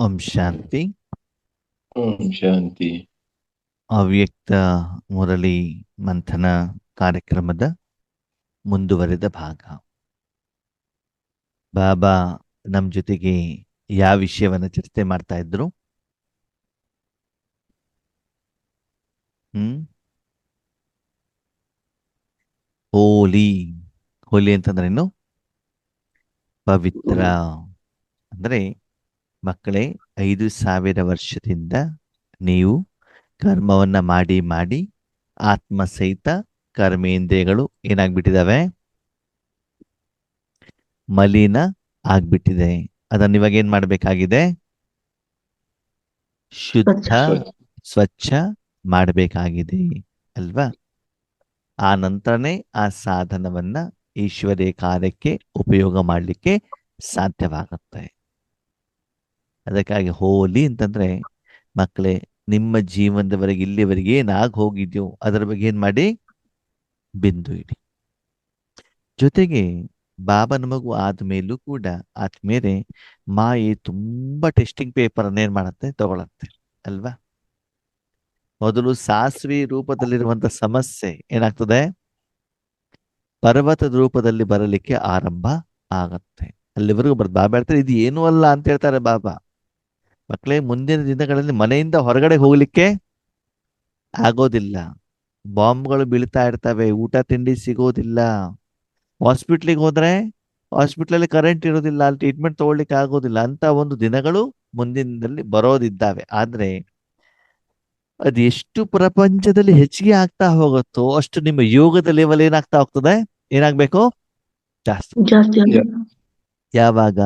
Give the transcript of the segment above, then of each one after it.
ಓಂ ಶಾಂತಿ. ಓಂ ಶಾಂತಿ. ಅವ್ಯಕ್ತ ಮುರಳಿ ಮಂಥನ ಕಾರ್ಯಕ್ರಮದ ಮುಂದುವರೆದ ಭಾಗ. ಬಾಬಾ ನಮ್ಮ ಜೊತೆಗೆ ಯಾವ ವಿಷಯವನ್ನ ಚರ್ಚೆ ಮಾಡ್ತಾ ಇದ್ರು? ಹೋಲಿ. ಹೋಲಿ ಅಂತಂದ್ರೇನು? ಪವಿತ್ರ. ಅಂದ್ರೆ ಮಕ್ಕಳೇ, 5,000 ವರ್ಷದಿಂದ ನೀವು ಕರ್ಮವನ್ನ ಮಾಡಿ ಮಾಡಿ ಆತ್ಮ ಸಹಿತ ಕರ್ಮೇಂದ್ರಿಯಗಳು ಏನಾಗ್ಬಿಟ್ಟಿದಾವೆ? ಮಲಿನ ಆಗ್ಬಿಟ್ಟಿದೆ. ಅದನ್ನ ಇವಾಗ ಏನ್ ಮಾಡ್ಬೇಕಾಗಿದೆ? ಶುದ್ಧ, ಸ್ವಚ್ಛ ಮಾಡಬೇಕಾಗಿದೆ ಅಲ್ವಾ? ಆ ನಂತರನೇ ಆ ಸಾಧನವನ್ನ ಈಶ್ವರೀಯ ಕಾರ್ಯಕ್ಕೆ ಉಪಯೋಗ ಮಾಡಲಿಕ್ಕೆ ಸಾಧ್ಯವಾಗುತ್ತೆ. ಅದಕ್ಕಾಗಿ ಹೋಲಿ ಅಂತಂದ್ರೆ ಮಕ್ಕಳೇ, ನಿಮ್ಮ ಜೀವನದವರೆಗೆ ಇಲ್ಲಿವರೆಗೆ ಏನಾಗಿ ಹೋಗಿದ್ಯೋ ಅದರ ಬಗ್ಗೆ ಏನ್ ಮಾಡಿ ಬಿಂದು ಇಡಿ. ಜೊತೆಗೆ ಬಾಬಾ ನಮಗೂ ಆದ್ಮೇಲೂ ಕೂಡ ಆದ್ಮೇಲೆ ಮಾಯೆ ತುಂಬಾ ಟೆಸ್ಟಿಂಗ್ ಪೇಪರ್ ಅನ್ನ ಏನ್ ಮಾಡತ್ತೆ, ತಗೊಳತ್ತೆ ಅಲ್ವಾ? ಮೊದಲು ಸಾಸ್ವಿ ರೂಪದಲ್ಲಿರುವಂತ ಸಮಸ್ಯೆ ಏನಾಗ್ತದೆ? ಪರ್ವತದ ರೂಪದಲ್ಲಿ ಬರಲಿಕ್ಕೆ ಆರಂಭ ಆಗತ್ತೆ. ಅಲ್ಲಿವರೆಗೂ ಬಾಬಾ ಹೇಳ್ತಾರೆ ಇದು ಏನೂ ಅಲ್ಲ ಅಂತ ಹೇಳ್ತಾರೆ ಬಾಬಾ. ಮಕ್ಕಳೇ, ಮುಂದಿನ ದಿನಗಳಲ್ಲಿ ಮನೆಯಿಂದ ಹೊರಗಡೆ ಹೋಗ್ಲಿಕ್ಕೆ ಆಗೋದಿಲ್ಲ. ಬಾಂಬ್ಗಳು ಬೀಳ್ತಾ ಇರ್ತವೆ, ಊಟ ತಿಂಡಿ ಸಿಗೋದಿಲ್ಲ. ಹಾಸ್ಪಿಟ್ಲಿಗೆ ಹೋದ್ರೆ ಹಾಸ್ಪಿಟ್ಲಲ್ಲಿ ಕರೆಂಟ್ ಇರೋದಿಲ್ಲ, ಅಲ್ಲಿ ಟ್ರೀಟ್ಮೆಂಟ್ ತಗೊಳ್ಲಿಕ್ಕೆ ಆಗೋದಿಲ್ಲ. ಅಂತ ಒಂದು ದಿನಗಳು ಮುಂದಿನದಲ್ಲಿ ಬರೋದಿದ್ದಾವೆ. ಆದ್ರೆ ಅದು ಎಷ್ಟು ಪ್ರಪಂಚದಲ್ಲಿ ಹೆಚ್ಚಿಗೆ ಆಗ್ತಾ ಹೋಗುತ್ತೋ ಅಷ್ಟು ನಿಮ್ಮ ಯೋಗದ ಲೆವೆಲ್ ಏನಾಗ್ತಾ ಹೋಗ್ತದೆ? ಏನಾಗ್ಬೇಕು? ಜಾಸ್ತಿ. ಯಾವಾಗ?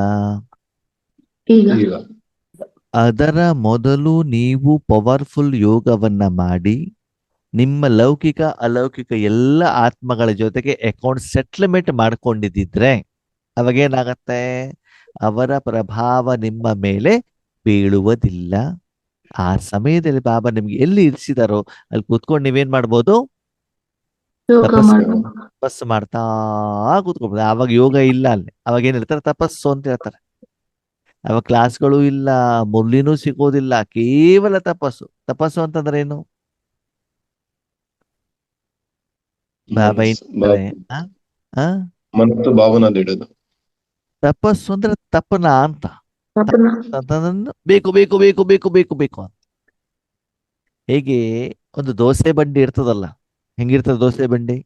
ಈಗ ಅದರ ಮೊದಲು ನೀವು ಪವರ್ಫುಲ್ ಯೋಗವನ್ನ ಮಾಡಿ ನಿಮ್ಮ ಲೌಕಿಕ ಅಲೌಕಿಕ ಎಲ್ಲ ಆತ್ಮಗಳ ಜೊತೆಗೆ ಅಕೌಂಟ್ ಸೆಟ್ಲ್ಮೆಂಟ್ ಮಾಡ್ಕೊಂಡಿದ್ದಿದ್ರೆ ಅವಾಗೇನಾಗತ್ತೆ? ಅವರ ಪ್ರಭಾವ ನಿಮ್ಮ ಮೇಲೆ ಬೀಳುವುದಿಲ್ಲ. ಆ ಸಮಯದಲ್ಲಿ ಬಾಬಾ ನಿಮ್ಗೆ ಎಲ್ಲಿ ಇರಿಸಿದಾರೋ ಅಲ್ಲಿ ಕೂತ್ಕೊಂಡು ನೀವೇನ್ ಮಾಡ್ಬೋದು? ತಪಸ್ಸು ಮಾಡ್ತಾ ಕೂತ್ಕೊಳ್ಬೋದು. ಅವಾಗ ಯೋಗ ಇಲ್ಲ, ಅಲ್ಲಿ ಅವಾಗ ಏನ್ ಹೇಳ್ತಾರೆ? ತಪಸ್ಸು ಅಂತ ಹೇಳ್ತಾರೆ. ಅವಾಗ ಕ್ಲಾಸ್ಗಳು ಇಲ್ಲ, ಮುರಳಿನೂ ಸಿಗೋದಿಲ್ಲ, ಕೇವಲ ತಪಸ್ಸು. ತಪಸ್ಸು ಅಂತಂದ್ರೆ ಏನು? ಬಾಬಾ ಏನ್ತಾರೆ? ಮನಸ್ಸು ಭಾವನಲ್ಲಿಡೋದು. ತಪಸ್ಸು ಅಂದ್ರೆ ತಪನ ಅಂತ. ಬೇಕು ಬೇಕು ಬೇಕು ಬೇಕು ಬೇಕು ಬೇಕು ಅಂತ. ಹೇಗೆ ಒಂದು ದೋಸೆ ಬಂಡಿ ಇರ್ತದಲ್ಲ, ಹೆಂಗಿರ್ತದೆ ದೋಸೆ ಬಂಡಿ?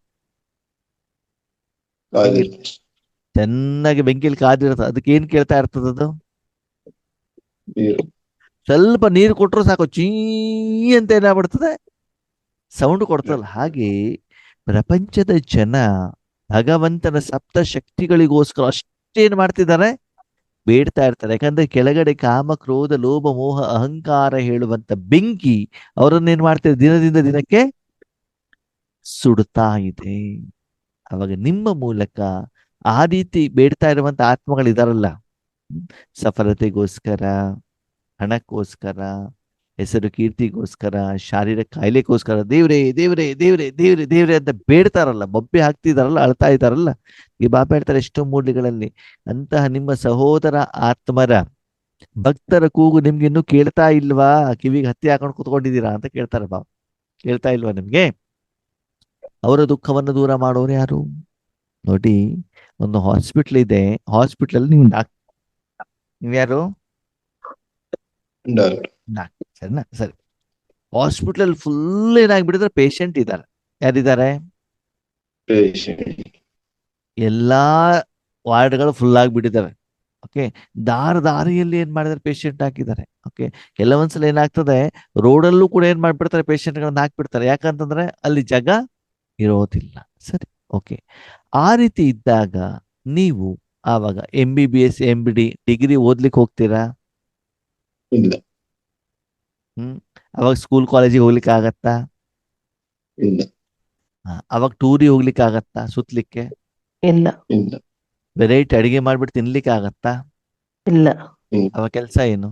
ಚೆನ್ನಾಗಿ ಬೆಂಕಿಲಿ ಕಾದಿರ್ತದೆ. ಅದಕ್ಕೆ ಏನ್ ಕೇಳ್ತಾ ಇರ್ತದ? ಅದು ಸ್ವಲ್ಪ ನೀರು ಕೊಟ್ಟರು ಸಾಕು, ಚೀ ಅಂತ ಏನಾಗ್ಬಿಡ್ತದೆ, ಸೌಂಡ್ ಕೊಡ್ತದಲ್ಲ. ಹಾಗೆ ಪ್ರಪಂಚದ ಜನ ಭಗವಂತನ ಸಪ್ತ ಶಕ್ತಿಗಳಿಗೋಸ್ಕರ ಅಷ್ಟೇನ್ ಮಾಡ್ತಿದ್ದಾರೆ? ಬೇಡ್ತಾ ಇರ್ತಾರೆ. ಯಾಕಂದ್ರೆ ಕೆಳಗಡೆ ಕಾಮ, ಕ್ರೋಧ, ಲೋಭ, ಮೋಹ, ಅಹಂಕಾರ ಹೇಳುವಂತ ಬೆಂಕಿ ಅವರನ್ನೇನ್ ಮಾಡ್ತಾರೆ? ದಿನದಿಂದ ದಿನಕ್ಕೆ ಸುಡುತ್ತಾ ಇದೆ. ಅವಾಗ ನಿಮ್ಮ ಮೂಲಕ ಆ ರೀತಿ ಬೇಡ್ತಾ ಇರುವಂತ ಆತ್ಮಗಳಿದಾರಲ್ಲ, ಸಫಲತೆಗೋಸ್ಕರ, ಹಣಕ್ಕೋಸ್ಕರ, ಹೆಸರು ಕೀರ್ತಿಗೋಸ್ಕರ, ಶಾರೀರಿಕ ಕಾಯಿಲೆಗೋಸ್ಕರ ದೇವ್ರೇ ದೇವ್ರೇ ದೇವ್ರೇ ದೇವ್ರೇ ದೇವ್ರೇ ಅಂತ ಬೇಡ್ತಾರಲ್ಲ, ಬೊಬ್ಬೆ ಹಾಕ್ತಿದಾರಲ್ಲ, ಅಳ್ತಾ ಇದಾರಲ್ಲ, ಈ ಬಾಬಾ ಹೇಳ್ತಾರೆ ಎಷ್ಟೋ ಮೂರ್ಲಿಗಳಲ್ಲಿ ಅಂತಹ ನಿಮ್ಮ ಸಹೋದರ ಆತ್ಮರ ಭಕ್ತರ ಕೂಗು ನಿಮ್ಗೆ ಇನ್ನೂ ಕೇಳ್ತಾ ಇಲ್ವಾ? ಕಿವಿಗೆ ಹತ್ತಿ ಹಾಕೊಂಡು ಕುತ್ಕೊಂಡಿದ್ದೀರಾ ಅಂತ ಕೇಳ್ತಾರೆ ಬಾಬಾ. ಕೇಳ್ತಾ ಇಲ್ವಾ ನಿಮ್ಗೆ? ಅವರ ದುಃಖವನ್ನು ದೂರ ಮಾಡೋರು ಯಾರು? ನೋಡಿ, ಒಂದು ಹಾಸ್ಪಿಟ್ಲ್ ಇದೆ, ಹಾಸ್ಪಿಟ್ಲ್ ಅಲ್ಲಿ ನೀವು ನೀವ್ಯಾರು? ಸರಿನಾ? ಸರಿ. ಹಾಸ್ಪಿಟಲ್ ಫುಲ್ ಏನಾಗ್ಬಿಟ್ಟಿದ್ರೆ ಪೇಷಂಟ್ ಇದ್ದಾರೆ. ಯಾರಿದ್ದಾರೆ? ಎಲ್ಲಾ ವಾರ್ಡ್ಗಳು ಫುಲ್ ಆಗಿಬಿಟ್ಟಿದ್ದಾವೆ. ಓಕೆ, ದಾರಿಯಲ್ಲಿ ಏನ್ ಮಾಡಿದಾರೆ? ಪೇಷಂಟ್ ಹಾಕಿದ್ದಾರೆ. ಓಕೆ, ಕೆಲವೊಂದ್ಸಲ ಏನಾಗ್ತದೆ, ರೋಡಲ್ಲೂ ಕೂಡ ಏನ್ ಮಾಡ್ಬಿಡ್ತಾರೆ? ಪೇಷಂಟ್ಗಳನ್ನ ಹಾಕ್ಬಿಡ್ತಾರೆ. ಯಾಕಂತಂದ್ರೆ ಅಲ್ಲಿ ಜಾಗ ಇರೋದಿಲ್ಲ. ಸರಿ, ಓಕೆ. ಆ ರೀತಿ ಇದ್ದಾಗ ನೀವು ಆವಾಗ MBBS MD ಡಿಗ್ರಿ ಓದ್ಲಿಕ್ಕೆ ಹೋಗ್ತೀರಾ? ಅವಾಗ ಸ್ಕೂಲ್ ಕಾಲೇಜಿಗೆ ಹೋಗ್ಲಿಕ್ಕೆ ಆಗತ್ತಾ? ಅವಾಗ ಟೂರಿಗೆ ಹೋಗ್ಲಿಕ್ಕೆ ಆಗತ್ತಾ? ಸುತ್ತಲಿಕ್ಕೆ ಇಲ್ಲ. ವೆರೈಟಿ ಅಡಿಗೆ ಮಾಡ್ಬಿಟ್ಟು ತಿನ್ಲಿಕ್ಕೆ ಆಗತ್ತಾ? ಇಲ್ಲ. ಅವಾಗ ಕೆಲಸ ಏನು?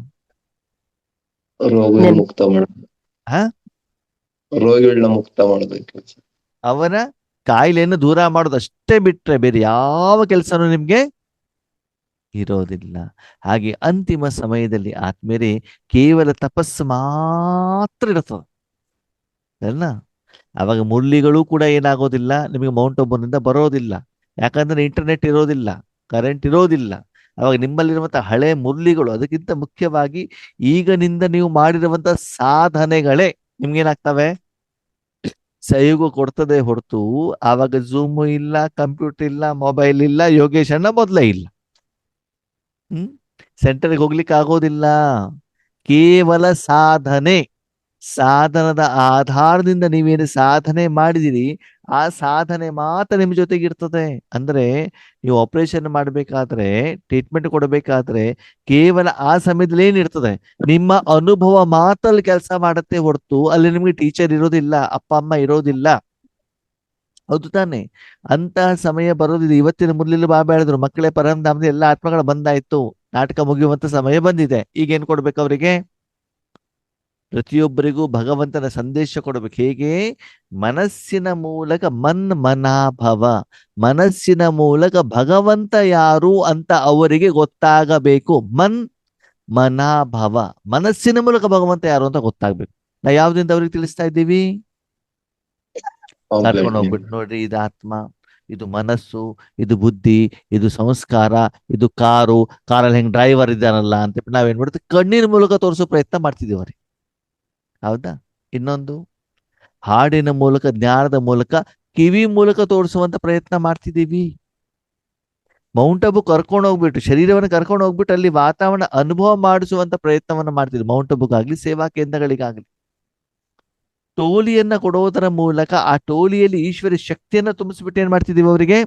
ರೋಗಗಳನ್ನ ಮುಕ್ತ ಮಾಡಬೇಕು. ಅವರ ಕಾಯಿಲೆಯನ್ನು ದೂರ ಮಾಡೋದು ಅಷ್ಟೇ ಬಿಟ್ರೆ ಬೇರೆ ಯಾವ ಕೆಲಸನೂ ನಿಮ್ಗೆ ಇರೋದಿಲ್ಲ. ಹಾಗೆ ಅಂತಿಮ ಸಮಯದಲ್ಲಿ ಆತ್ಮೇರೆ ಕೇವಲ ತಪಸ್ಸು ಮಾತ್ರ ಇರ್ತದೆ ಅಲ್ಲ. ಅವಾಗ ಮುರಳಿಗಳು ಕೂಡ ಏನಾಗೋದಿಲ್ಲ, ನಿಮಗೆ ಮೌಂಟ್ ಒಬ್ಬನಿಂದ ಬರೋದಿಲ್ಲ. ಯಾಕಂದ್ರೆ ಇಂಟರ್ನೆಟ್ ಇರೋದಿಲ್ಲ, ಕರೆಂಟ್ ಇರೋದಿಲ್ಲ. ಅವಾಗ ನಿಮ್ಮಲ್ಲಿರುವಂತಹ ಹಳೆ ಮುರಳಿಗಳು, ಅದಕ್ಕಿಂತ ಮುಖ್ಯವಾಗಿ ಈಗನಿಂದ ನೀವು ಮಾಡಿರುವಂತ ಸಾಧನೆಗಳೇ ನಿಮ್ಗೇನಾಗ್ತವೆ, ಸಹಯೋಗ ಕೊಡ್ತದೆ ಹೊರತು ಆವಾಗ ಝೂಮ್ ಇಲ್ಲ, ಕಂಪ್ಯೂಟರ್ ಇಲ್ಲ, ಮೊಬೈಲ್ ಇಲ್ಲ, ಯೋಗೇಶ್ ಅಣ್ಣ ಮೊದಲೇ ಇಲ್ಲ. ಸೆಂಟರ್ಗೆ ಹೋಗ್ಲಿಕ್ಕೆ ಆಗೋದಿಲ್ಲ. ಕೇವಲ ಸಾಧನೆ, ಸಾಧನದ ಆಧಾರದಿಂದ ನೀವೇನು ಸಾಧನೆ ಮಾಡಿದಿರಿ ಆ ಸಾಧನೆ ಮಾತ್ರ ನಿಮ್ ಜೊತೆಗೆ ಇರ್ತದೆ. ಅಂದ್ರೆ ನೀವು ಆಪರೇಷನ್ ಮಾಡಬೇಕಾದ್ರೆ, ಟ್ರೀಟ್ಮೆಂಟ್ ಕೊಡಬೇಕಾದ್ರೆ ಕೇವಲ ಆ ಸಮಯದಲ್ಲಿ ಏನಿರ್ತದೆ, ನಿಮ್ಮ ಅನುಭವ ಮಾತ್ರ ಅಲ್ಲಿ ಕೆಲಸ ಮಾಡುತ್ತೆ ಹೊರತು ಅಲ್ಲಿ ನಿಮ್ಗೆ ಟೀಚರ್ ಇರೋದಿಲ್ಲ, ಅಪ್ಪ ಅಮ್ಮ ಇರೋದಿಲ್ಲ. ಹೌದು ತಾನೆ? ಅಂತಹ ಸಮಯ ಬರೋದಿದೆ. ಇವತ್ತಿನ ಮುರಳಿಲಿ ಬಾಬಾ ಹೇಳಿದ್ರು, ಮಕ್ಕಳೇ ಪರಂಧಾಮದ ಎಲ್ಲ ಆತ್ಮಗಳ ಬಂದಾಯ್ತು, ನಾಟಕ ಮುಗಿಯುವಂತ ಸಮಯ ಬಂದಿದೆ. ಈಗ ಏನ್ ಕೊಡ್ಬೇಕು ಅವರಿಗೆ? ಪ್ರತಿಯೊಬ್ಬರಿಗೂ ಭಗವಂತನ ಸಂದೇಶ ಕೊಡಬೇಕು. ಹೇಗೆ? ಮನಸ್ಸಿನ ಮೂಲಕ ಮನಾಭವ, ಮನಸ್ಸಿನ ಮೂಲಕ ಭಗವಂತ ಯಾರು ಅಂತ ಅವರಿಗೆ ಗೊತ್ತಾಗಬೇಕು. ಮನಾಭವ, ಮನಸ್ಸಿನ ಮೂಲಕ ಭಗವಂತ ಯಾರು ಅಂತ ಗೊತ್ತಾಗ್ಬೇಕು. ನಾ ಯಾವ್ದಿಂದ ಅವ್ರಿಗೆ ತಿಳಿಸ್ತಾ ಇದ್ದೀವಿ? ಕರ್ಕೊಂಡು ಹೋಗ್ಬಿಟ್ಟು ನೋಡ್ರಿ, ಇದು ಆತ್ಮ, ಇದು ಮನಸ್ಸು, ಇದು ಬುದ್ಧಿ, ಇದು ಸಂಸ್ಕಾರ, ಇದು ಕಾರಲ್ಲಿ ಹೆಂಗ್ ಡ್ರೈವರ್ ಇದ್ದಾನಲ್ಲ ಅಂತ ನಾವೇನ್ ಮಾಡ್ತೀವಿ, ಕಣ್ಣಿನ ಮೂಲಕ ತೋರಿಸೋ ಪ್ರಯತ್ನ ಮಾಡ್ತಿದೀವಿ ಅವ್ರಿಗೆ. ಹೌದಾ? ಇನ್ನೊಂದು, ಹಾಡಿನ ಮೂಲಕ, ಜ್ಞಾನದ ಮೂಲಕ, ಕಿವಿ ಮೂಲಕ ತೋರಿಸುವಂತ ಪ್ರಯತ್ನ ಮಾಡ್ತಿದ್ದೀವಿ. ಮೌಂಟ್ ಅಬು ಕರ್ಕೊಂಡು ಹೋಗ್ಬಿಟ್ಟು, ಶರೀರವನ್ನು ಕರ್ಕೊಂಡು ಹೋಗ್ಬಿಟ್ಟು ಅಲ್ಲಿ ವಾತಾವರಣ ಅನುಭವ ಮಾಡಿಸುವಂತ ಪ್ರಯತ್ನವನ್ನ ಮಾಡ್ತಿದ್ವಿ. ಮೌಂಟ್ ಅಬುಗಾಗ್ಲಿ, ಸೇವಾ ಕೇಂದ್ರಗಳಿಗಾಗ್ಲಿ. ಟೋಲಿಯನ್ನ ಕೊಡೋದರ ಮೂಲಕ ಆ ಟೋಲಿಯಲ್ಲಿ ಈಶ್ವರಿ ಶಕ್ತಿಯನ್ನ ತುಂಬಿಸ್ಬಿಟ್ಟು ಏನ್ ಮಾಡ್ತಿದೀವಿ ಅವರಿಗೆ?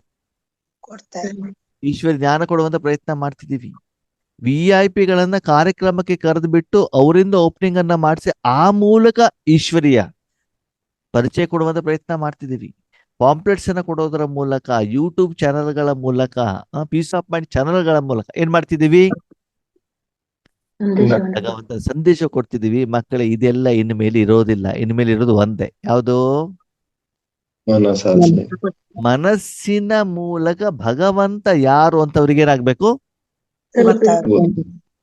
ಈಶ್ವರಿ ಜ್ಞಾನ ಕೊಡುವಂತ ಪ್ರಯತ್ನ ಮಾಡ್ತಿದೀವಿ. VIP ಗಳನ್ನ ಕಾರ್ಯಕ್ರಮಕ್ಕೆ ಕರೆದು ಬಿಟ್ಟು ಅವರಿಂದ ಓಪನಿಂಗ್ ಅನ್ನ ಮಾಡಿಸಿ ಆ ಮೂಲಕ ಈಶ್ವರಿಯ ಪರಿಚಯ ಕೊಡುವಂತ ಪ್ರಯತ್ನ ಮಾಡ್ತಿದೀವಿ. ಪಾಂಪ್ಲೆಟ್ಸ್ ಅನ್ನ ಕೊಡೋದರ ಮೂಲಕ, ಯೂಟ್ಯೂಬ್ ಚಾನೆಲ್ಗಳ ಮೂಲಕ, ಪೀಸ್ ಆಫ್ ಮೈಂಡ್ ಚಾನೆಲ್ಗಳ ಮೂಲಕ ಏನ್ ಮಾಡ್ತಿದೀವಿ? ಭಗವಂತ ಸಂದೇಶ ಕೊಡ್ತಿದೀವಿ. ಮಕ್ಕಳೇ, ಇದೆಲ್ಲ ಇನ್ಮೇಲೆ ಇರೋದಿಲ್ಲ. ಇನ್ಮೇಲೆ ಇರೋದು ಒಂದೇ, ಯಾವುದು? ಮನಸ್ಸಿನ ಮೂಲಕ ಭಗವಂತ ಯಾರು ಅಂತ ಅವ್ರಿಗೆ ಏನಾಗ್ಬೇಕು?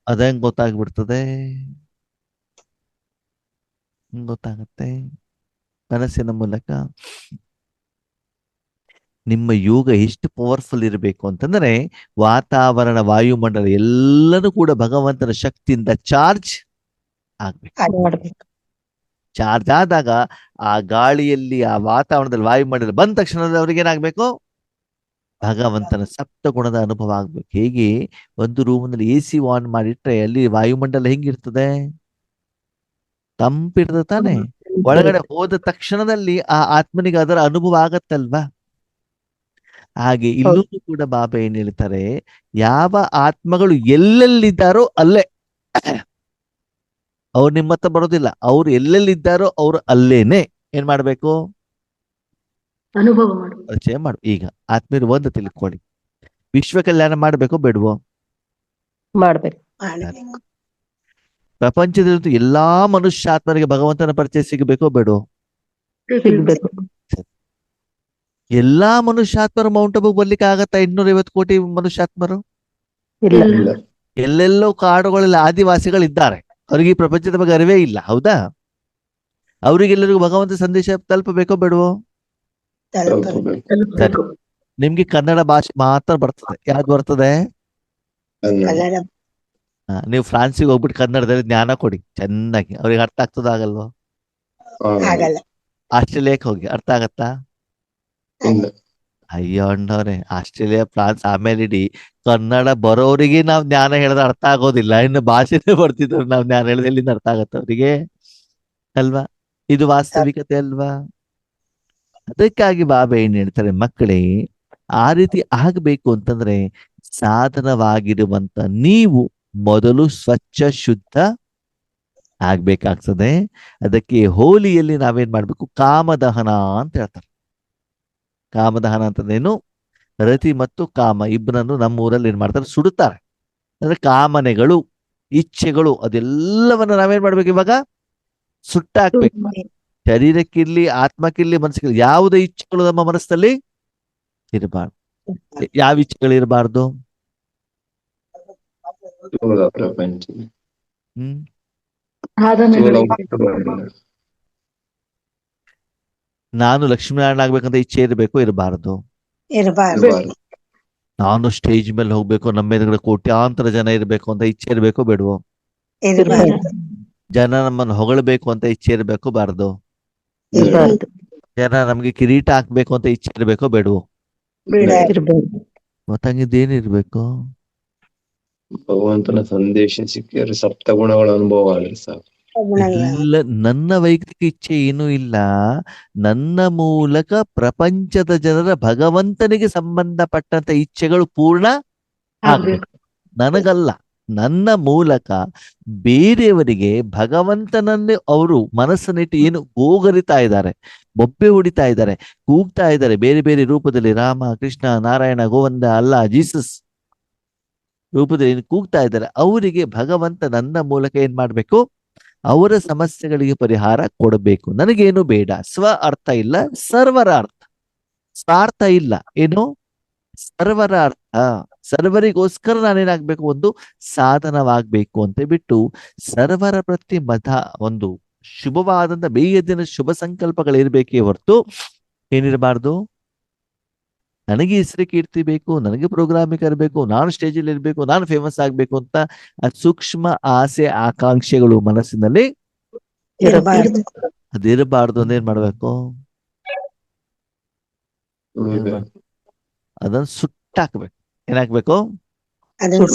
ಅದಂಗ್ ಗೊತ್ತಾಗ್ಬಿಡ್ತದೆ. ಗೊತ್ತಾಗತ್ತೆ ಮನಸ್ಸಿನ ಮೂಲಕ. ನಿಮ್ಮ ಯೋಗ ಎಷ್ಟು ಪವರ್ಫುಲ್ ಇರಬೇಕು ಅಂತಂದ್ರೆ, ವಾತಾವರಣ, ವಾಯುಮಂಡಲ ಎಲ್ಲನೂ ಕೂಡ ಭಗವಂತನ ಶಕ್ತಿಯಿಂದ ಚಾರ್ಜ್ ಆಗ್ಬೇಕು. ಚಾರ್ಜ್ ಆದಾಗ ಆ ಗಾಳಿಯಲ್ಲಿ, ಆ ವಾತಾವರಣದಲ್ಲಿ, ವಾಯುಮಂಡಲ ಬಂದ ತಕ್ಷಣದಲ್ಲಿ ಅವ್ರಿಗೆ ಏನಾಗ್ಬೇಕು? ಭಗವಂತನ ಸಪ್ತ ಗುಣದ ಅನುಭವ ಆಗ್ಬೇಕು. ಹೇಗೆ ಒಂದು ರೂಮ್ನಲ್ಲಿ AC ಆನ್ ಮಾಡಿಟ್ರೆ ಅಲ್ಲಿ ವಾಯುಮಂಡಲ ಹೆಂಗಿರ್ತದೆ? ತಂಪಿರ್ತದೆ ತಾನೆ? ಒಳಗಡೆ ಹೋದ ತಕ್ಷಣದಲ್ಲಿ ಆ ಆತ್ಮನಿಗೆ ಅದರ ಅನುಭವ ಆಗತ್ತಲ್ವಾ? ಹಾಗೆ ಇಲ್ಲೂ ಕೂಡ ಬಾಬಾ ಏನ್ ಹೇಳ್ತಾರೆ, ಯಾವ ಆತ್ಮಗಳು ಎಲ್ಲೆಲ್ಲಿದ್ದಾರೋ ಅಲ್ಲೇ, ಅವ್ರು ನಿಮ್ಮ ಹತ್ರ ಬರೋದಿಲ್ಲ. ಅವ್ರು ಎಲ್ಲೆಲ್ಲಿದ್ದಾರೋ ಅವ್ರು ಅಲ್ಲೇನೆ ಏನ್ ಮಾಡ್ಬೇಕು? ಅನುಭವ ಪರಿಚಯ ಮಾಡು. ಈಗ ಆತ್ಮೀಯರು ಒಂದು ತಿಳ್ಕೊಳ್ಳಿ, ವಿಶ್ವ ಕಲ್ಯಾಣ ಮಾಡ್ಬೇಕೋ ಬೇಡವೋ? ಮಾಡ್ಬೇಕು. ಪ್ರಪಂಚದಲ್ಲಿ ಎಲ್ಲಾ ಮನುಷ್ಯಾತ್ಮರಿಗೆ ಭಗವಂತನ ಪರಿಚಯ ಸಿಗಬೇಕೋ ಬೇಡವೋ? ಸಿಗ್ಬೇಕು. ಎಲ್ಲಾ ಮನುಷ್ಯಾತ್ಮರು ಮೌಂಟ್ ಅಬುಗೆ ಬರ್ಲಿಕ್ಕೆ ಆಗತ್ತಾ? 250 ಕೋಟಿ ಮನುಷ್ಯಾತ್ಮರು ಇಲ್ಲ. ಎಲ್ಲೆಲ್ಲೋ ಕಾಡುಗಳಲ್ಲಿ ಆದಿವಾಸಿಗಳಿದ್ದಾರೆ, ಅವ್ರಿಗೆ ಈ ಪ್ರಪಂಚದ ಬಗ್ಗೆ ಅರಿವೇ ಇಲ್ಲ. ಹೌದಾ? ಅವರಿಗೆಲ್ಲರಿಗೂ ಭಗವಂತ ಸಂದೇಶ ತಲುಪಬೇಕೋ ಬೇಡವೋ? ತಲುಪ್ಬೇಕು. ನಿಮ್ಗೆ ಕನ್ನಡ ಭಾಷೆ ಮಾತ್ರ ಬರ್ತದೆ. ಯಾವ್ದು ಬರ್ತದೆ? ನೀವು ಫ್ರಾನ್ಸಿಗೆ ಹೋಗ್ಬಿಟ್ಟು ಕನ್ನಡದಲ್ಲಿ ಜ್ಞಾನ ಕೊಡಿ ಚೆನ್ನಾಗಿ, ಅವ್ರಿಗೆ ಅರ್ಥ ಆಗ್ತದ ಆಗಲ್ವೋ? ಆಸ್ಟ್ರೇಲಿಯಾಕ್ಕೆ ಹೋಗಿ ಅರ್ಥ ಆಗತ್ತಾ? ಅಯ್ಯೋ ಅಣ್ಣವ್ರೆ, ಆಸ್ಟ್ರೇಲಿಯಾ, ಫ್ರಾನ್ಸ್ ಆಮೇಲೆ ಇಡೀ ಕನ್ನಡ ಬರೋರಿಗೆ ನಾವ್ ಜ್ಞಾನ ಹೇಳಿದ್ರೆ ಅರ್ಥ ಆಗೋದಿಲ್ಲ. ಇನ್ನು ಭಾಷೆನೇ ಬರ್ತಿದ್ರು ನಾವ್ ಜ್ಞಾನ ಹೇಳಿದ್ರೆ ಎಲ್ಲಿಂದ ಅರ್ಥ ಆಗತ್ತೆ ಅವ್ರಿಗೆ? ಅಲ್ವಾ? ಇದು ವಾಸ್ತವಿಕತೆ ಅಲ್ವಾ? ಅದಕ್ಕಾಗಿ ಬಾಬಾ ಏನ್ ಹೇಳ್ತಾರೆ, ಮಕ್ಕಳೇ ಆ ರೀತಿ ಆಗ್ಬೇಕು ಅಂತಂದ್ರೆ ಸಾಧನವಾಗಿರುವಂತ ನೀವು ಮೊದಲು ಸ್ವಚ್ಛ ಶುದ್ಧ ಆಗ್ಬೇಕಾಗ್ತದೆ. ಅದಕ್ಕೆ ಹೋಲಿಯಲ್ಲಿ ನಾವೇನ್ ಮಾಡ್ಬೇಕು? ಕಾಮದಹನ ಅಂತ ಹೇಳ್ತಾರೆ. ಕಾಮದಹನ ಅಂತಂದೇನು? ರತಿ ಮತ್ತು ಕಾಮ ಇಬ್ಬರನ್ನು ನಮ್ಮ ಊರಲ್ಲಿ ಏನ್ ಮಾಡ್ತಾರೆ? ಸುಡುತ್ತಾರೆ. ಅಂದ್ರೆ ಕಾಮನೆಗಳು, ಇಚ್ಛೆಗಳು, ಅದೆಲ್ಲವನ್ನ ನಾವೇನ್ ಮಾಡ್ಬೇಕು? ಇವಾಗ ಸುಟ್ಟಾಕ್ಬೇಕು. ಶರೀರಕ್ಕಿರ್ಲಿ, ಆತ್ಮಕ್ಕಿರ್ಲಿ, ಮನಸ್ಸಿಗಿರ್ಲಿ, ಯಾವುದೇ ಇಚ್ಛೆಗಳು ನಮ್ಮ ಮನಸ್ಸಲ್ಲಿ ಇರಬಾರ್ದು. ಯಾವ ಇಚ್ಛೆಗಳು ಇರಬಾರ್ದು? ಸ್ಥೂಲ ಪ್ರಪಂಚ, ಹ್ಮ್ ಸ್ಥೂಲ ಮುಕ್ತವಾಗಿದೆ. ನಾನು ಲಕ್ಷ್ಮೀನಾರಾಯಣ ಆಗ್ಬೇಕಂತ ಇಚ್ಛೆ ಇರಬೇಕು, ಇರಬಾರದು? ಇರಬಾರ್ದು. ಇರಬಾರ್ದು. ನಾನು ಸ್ಟೇಜ್ ಮೇಲೆ ಹೋಗ್ಬೇಕು, ನಮ್ಮ ಎದುರುಗಡೆ ಕೋಟ್ಯಾಂತರ ಜನ ಇರಬೇಕು ಅಂತ ಇಚ್ಛೆ ಇರಬೇಕು, ಬೇಡವೋ? ಇರಬಾರ್ದು. ಜನ ನಮ್ಮನ್ನು ಹೊಗಳಬೇಕು ಅಂತ ಇಚ್ಛೆ ಇರಬೇಕು, ಬಾರದು? ಇರಬಾರ್ದು. ಜನ ನಮ್ಗೆ ಕಿರೀಟ ಹಾಕ್ಬೇಕು ಅಂತ ಇಚ್ಛೆ ಇರಬೇಕೋ, ಬೇಡವೋ? ಇರ್ಬಾರ್ದು. ಮತ್ತಂಗಿದ್ದೇನಿರ್ಬೇಕು? ಭಗವಂತನ ಸಂದೇಶ ಸಿಕ್ಕಿದ್ರೆ ಸಪ್ತಗುಣಗಳ ಅನುಭವ ಆಗಲಿ ಸಾಕು. ಇಲ್ಲ, ನನ್ನ ವೈಯಕ್ತಿಕ ಇಚ್ಛೆ ಏನೂ ಇಲ್ಲ. ನನ್ನ ಮೂಲಕ ಪ್ರಪಂಚದ ಜನರ ಭಗವಂತನಿಗೆ ಸಂಬಂಧಪಟ್ಟಂತ ಇಚ್ಛೆಗಳು ಪೂರ್ಣ ಆಗ್ಬೇಕು. ನನಗಲ್ಲ, ನನ್ನ ಮೂಲಕ ಬೇರೆಯವರಿಗೆ ಭಗವಂತನನ್ನೇ ಅವರು ಮನಸ್ಸನ್ನಿಟ್ಟು ಏನು ಗೋಗರಿತಾ ಇದ್ದಾರೆ, ಬೊಬ್ಬೆ ಹೊಡಿತಾ ಇದ್ದಾರೆ, ಕೂಗ್ತಾ ಇದ್ದಾರೆ ಬೇರೆ ಬೇರೆ ರೂಪದಲ್ಲಿ, ರಾಮ, ಕೃಷ್ಣ, ನಾರಾಯಣ, ಗೋವಿಂದ, ಅಲ್ಲಾ, ಜೀಸಸ್ ರೂಪದಲ್ಲಿ ಕೂಗ್ತಾ ಇದ್ದಾರೆ, ಅವರಿಗೆ ಭಗವಂತ ನನ್ನ ಮೂಲಕ ಏನ್ ಮಾಡ್ಬೇಕು? ಅವರ ಸಮಸ್ಯೆಗಳಿಗೆ ಪರಿಹಾರ ಕೊಡಬೇಕು. ನನಗೇನು ಬೇಡ, ಸ್ವ ಅರ್ಥ ಇಲ್ಲ, ಸರ್ವರ ಅರ್ಥ. ಸ್ವಾರ್ಥ ಇಲ್ಲ, ಏನು? ಸರ್ವರ ಅರ್ಥ. ಸರ್ವರಿಗೋಸ್ಕರ ನಾನೇನಾಗ್ಬೇಕು? ಒಂದು ಸಾಧನವಾಗ್ಬೇಕು ಅಂತ ಬಿಟ್ಟು ಸರ್ವರ ಪ್ರತಿ ಒಂದು ಶುಭವಾದಂತ ಬೇಯದಿನ ಶುಭ ಸಂಕಲ್ಪಗಳಿರ್ಬೇಕೇ ಹೊರತು ಏನಿರಬಾರ್ದು? ನನಗೆ ಹೆಸರು ಕೀರ್ತಿ ಬೇಕು, ನನಗೆ ಪ್ರೋಗ್ರಾಮಿಂಗ್ ಇರಬೇಕು, ನಾನು ಸ್ಟೇಜಲ್ಲಿ ಇರಬೇಕು, ನಾನು ಫೇಮಸ್ ಆಗ್ಬೇಕು ಅಂತ ಸೂಕ್ಷ್ಮ ಆಸೆ ಆಕಾಂಕ್ಷೆಗಳು ಮನಸ್ಸಿನಲ್ಲಿ ಇರಬಾರ್ದು. ಅದಿರಬಾರ್ದು ಅಂದ್ರೆ ಏನ್ ಮಾಡ್ಬೇಕು? ಉಳಿಬೇಕು. ಅದನ್ನ ಸುಟ್ಟಾಕ್ಬೇಕು. ಏನಾಗ್ಬೇಕು? ಅದನ್ನ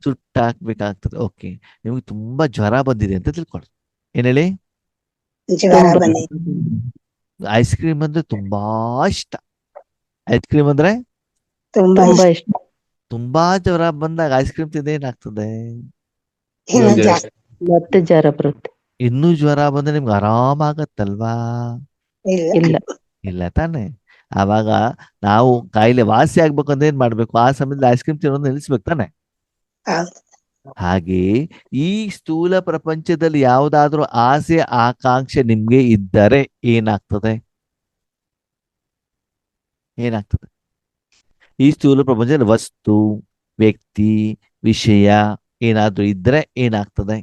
ಸುಟ್ಟಾಕ್ಬೇಕಾಗ್ತದೆ. ಓಕೆ, ನಿಮ್ಗೆ ತುಂಬಾ ಜ್ವರ ಬಂದಿದೆ ಅಂತ ತಿಳ್ಕೊಳ್ಳಿ. ಏನ್ ಹೇಳಿ? ಜ್ವರ ಬಂದಿದೆ. ಐಸ್ ಕ್ರೀಮ್ ಅಂದ್ರೆ ತುಂಬಾ ಇಷ್ಟ. ಐಸ್ ಕ್ರೀಮ್ ಅಂದ್ರೆ ತುಂಬಾ ತುಂಬಾ ಇಷ್ಟ. ತುಂಬಾ ಜ್ವರ ಬಂದಾಗ ಐಸ್ ಕ್ರೀಮ್ ತಿಂದ್ರೆ ಏನಾಗ್ತದೆ? ಇನ್ನು ಜಾಸ್ತಿ ಮತ್ತೆ ಜ್ವರ ಬರುತ್ತೆ. ಇನ್ನೂ ಜ್ವರ ಬಂದ್ರೆ ನಿಮ್ಗೆ ಆರಾಮಾಗತ್ತಲ್ವಾ? ಇಲ್ಲ. ಇಲ್ಲ ತಾನೆ? ಆವಾಗ ನಾವು ಕಾಯಿಲೆ ವಾಸಿ ಆಗ್ಬೇಕಂದ್ರೆ ಏನ್ ಮಾಡ್ಬೇಕು? ಆ ಸಮಯದಲ್ಲಿ ಐಸ್ ಕ್ರೀಮ್ ತಿನ್ನೋದು ನಿಲ್ಲಿಸ್ಬೇಕು ತಾನೆ? ಹೌದು. ಹಾಗೆ ಈ ಸ್ಥೂಲ ಪ್ರಪಂಚದಲ್ಲಿ ಯಾವುದಾದ್ರೂ ಆಸೆ ಆಕಾಂಕ್ಷೆ ನಿಮ್ಗೆ ಇದ್ದರೆ ಏನಾಗ್ತದೆ? ಏನಾಗ್ತದೆ? ಈ ಸ್ಥೂಲ ಪ್ರಪಂಚದಲ್ಲಿ ವಸ್ತು, ವ್ಯಕ್ತಿ, ವಿಷಯ ಏನಾದ್ರೂ ಇದ್ರೆ ಏನಾಗ್ತದೆ?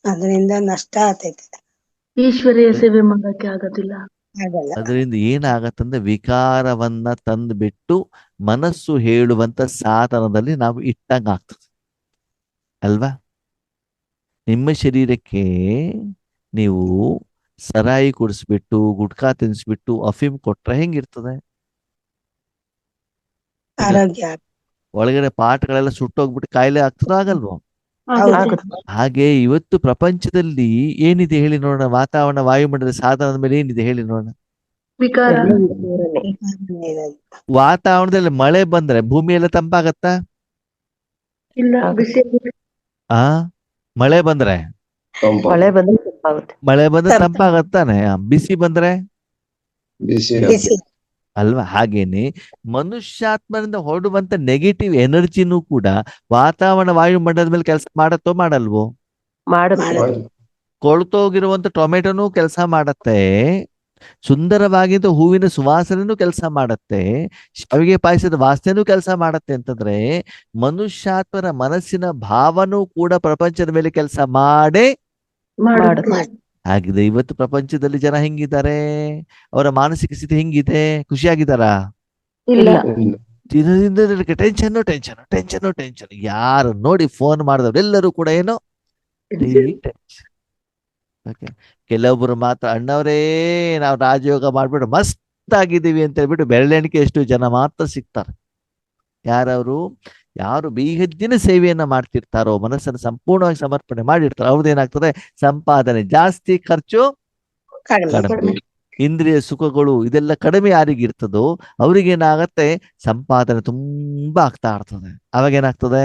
ಅದರಿಂದ ನಷ್ಟ ಆಗ್ತೈತೆ. ಈಶ್ವರೀಯ ಸೇವೆ ಮಾಡಕ್ಕೆ ಆಗೋದಿಲ್ಲ. ಆಗಲ್ಲ. ಅದರಿಂದ ಏನಾಗತ್ತಂದ್ರೆ ವಿಕಾರವನ್ನ ತಂದ್ಬಿಟ್ಟು ಮನಸ್ಸು ಹೇಳುವಂತ ಸಾಧನದಲ್ಲಿ ನಾವು ಇಟ್ಟಂಗ ಆಗ್ತದೆ ಅಲ್ವಾ? ನಿಮ್ಮ ಶರೀರಕ್ಕೆ ನೀವು ಸರಾಯಿ ಕುಡಿಸ್ಬಿಟ್ಟು, ಗುಟ್ಕಾ ತಿನ್ಸ್ಬಿಟ್ಟು, ಅಫೀಮ್ ಕೊಟ್ರೆ ಹೆಂಗಿರ್ತದೆ? ಆರೋಗ್ಯ ಒಳಗಡೆ ಪಾಠಗಳೆಲ್ಲ ಸುಟ್ಟೋಗ್ಬಿಟ್ಟು ಕಾಯಿಲೆ ಆಗ್ತದೋ ಆಗಲ್ವೋ? ಆಗುತ್ತೆ. ಹಾಗೆ ಇವತ್ತು ಪ್ರಪಂಚದಲ್ಲಿ ಏನಿದೆ ಹೇಳಿ ನೋಡೋಣ? ವಾತಾವರಣ, ವಾಯುಮಂಡಲದ ಸಾಧನದ ಮೇಲೆ ಏನಿದೆ ಹೇಳಿ ನೋಡೋಣ? ವಿಕಾರ. ವಾತಾವರಣದಲ್ಲಿ ಮಳೆ ಬಂದ್ರೆ ಭೂಮಿ ಎಲ್ಲ ತಂಪಾಗತ್ತಾ? ಇಲ್ಲ, ಬಿಸಿ. ಆ ಮಳೆ ಬಂದ್ರೆ ತಂಪು. ಮಳೆ ಬಂದ್ರೆ ತಪ್ಪಾಗುತ್ತೆ. ಮಳೆ ಬಂದ್ರೆ ತಂಪಾಗತ್ತಾನೆ. ಬಿಸಿ ಬಂದ್ರೆ ಬಿಸಿ ಬಿಸಿ. ಅಲ್ವಾ? ಹಾಗೇನೆ ಮನುಷ್ಯಾತ್ಮನಿಂದ ಹೊರಡುವಂತ ನೆಗೆಟಿವ್ ಎನರ್ಜಿನೂ ಕೂಡ ವಾತಾವರಣ, ವಾಯುಮಂಡಲದ ಮೇಲೆ ಕೆಲಸ ಮಾಡತ್ತೋ ಮಾಡಲ್ವೋ? ಮಾಡುತ್ತೆ. ಮಾಡಿ. ಕೊಳ್ತೋಗಿರುವಂತ ಟೊಮೆಟೊನೂ ಕೆಲಸ ಮಾಡತ್ತೆ, ಸುಂದರವಾಗಿದ್ದ ಹೂವಿನ ಸುವಾಸನೆನೂ ಕೆಲಸ ಮಾಡತ್ತೆ, ಶಾವಿಗೆ ಪಾಯಸದ ವಾಸನೆನೂ ಕೆಲಸ ಮಾಡತ್ತೆ. ಅಂತಂದ್ರೆ ಮನುಷ್ಯಾತ್ಮನ ಮನಸ್ಸಿನ ಭಾವನೂ ಕೂಡ ಪ್ರಪಂಚದ ಮೇಲೆ ಕೆಲಸ ಮಾಡೇ ಮಾಡುತ್ತೆ. ಆಗಿದೆ. ಇವತ್ತು ಪ್ರಪಂಚದಲ್ಲಿ ಜನ ಹೆಂಗಿದ್ದಾರೆ? ಅವರ ಮಾನಸಿಕ ಸ್ಥಿತಿ ಹೆಂಗಿದೆ? ಖುಷಿಯಾಗಿದ್ದಾರಾ? ಇಲ್ಲ. ಇಲ್ಲ. ದಿನದಿಂದ ಟೆನ್ಷನ್ ಟೆನ್ಷನ್ ಟೆನ್ಷನ್ ಟೆನ್ಷನ್. ಯಾರು ನೋಡಿ ಫೋನ್ ಮಾಡಿದವ್ರು ಎಲ್ಲರೂ ಕೂಡ ಏನೋ ಟೆನ್ಷನ್. ಓಕೆ, ಕೆಲವೊಬ್ರು ಮಾತ್ರ ಅಣ್ಣವರೇ ನಾವು ರಾಜಯೋಗ ಮಾಡ್ಬಿಟ್ಟು ಮಸ್ತ್ ಆಗಿದ್ದೀವಿ ಅಂತ ಹೇಳ್ಬಿಟ್ಟು ಬೆರಳೆಣಿಕೆ ಎಷ್ಟು ಜನ ಮಾತ್ರ ಸಿಗ್ತಾರೆ. ಯಾರವರು? ಯಾರು ಬೀಹದ್ದಿನ ಸೇವೆಯನ್ನ ಮಾಡ್ತಿರ್ತಾರೋ, ಮನಸ್ಸನ್ನು ಸಂಪೂರ್ಣವಾಗಿ ಸಮರ್ಪಣೆ ಮಾಡಿರ್ತಾರೋ ಅವ್ರದ್ದೇನಾಗ್ತದೆ? ಸಂಪಾದನೆ ಜಾಸ್ತಿ, ಖರ್ಚು ಕಡಿಮೆ. ಇಂದ್ರಿಯ ಸುಖಗಳು ಇದೆಲ್ಲ ಕಡಿಮೆ ಯಾರಿಗಿರ್ತದೋ ಅವ್ರಿಗೇನಾಗತ್ತೆ? ಸಂಪಾದನೆ ತುಂಬಾ ಆಗ್ತಾ ಇರ್ತದೆ. ಅವಾಗ ಏನಾಗ್ತದೆ?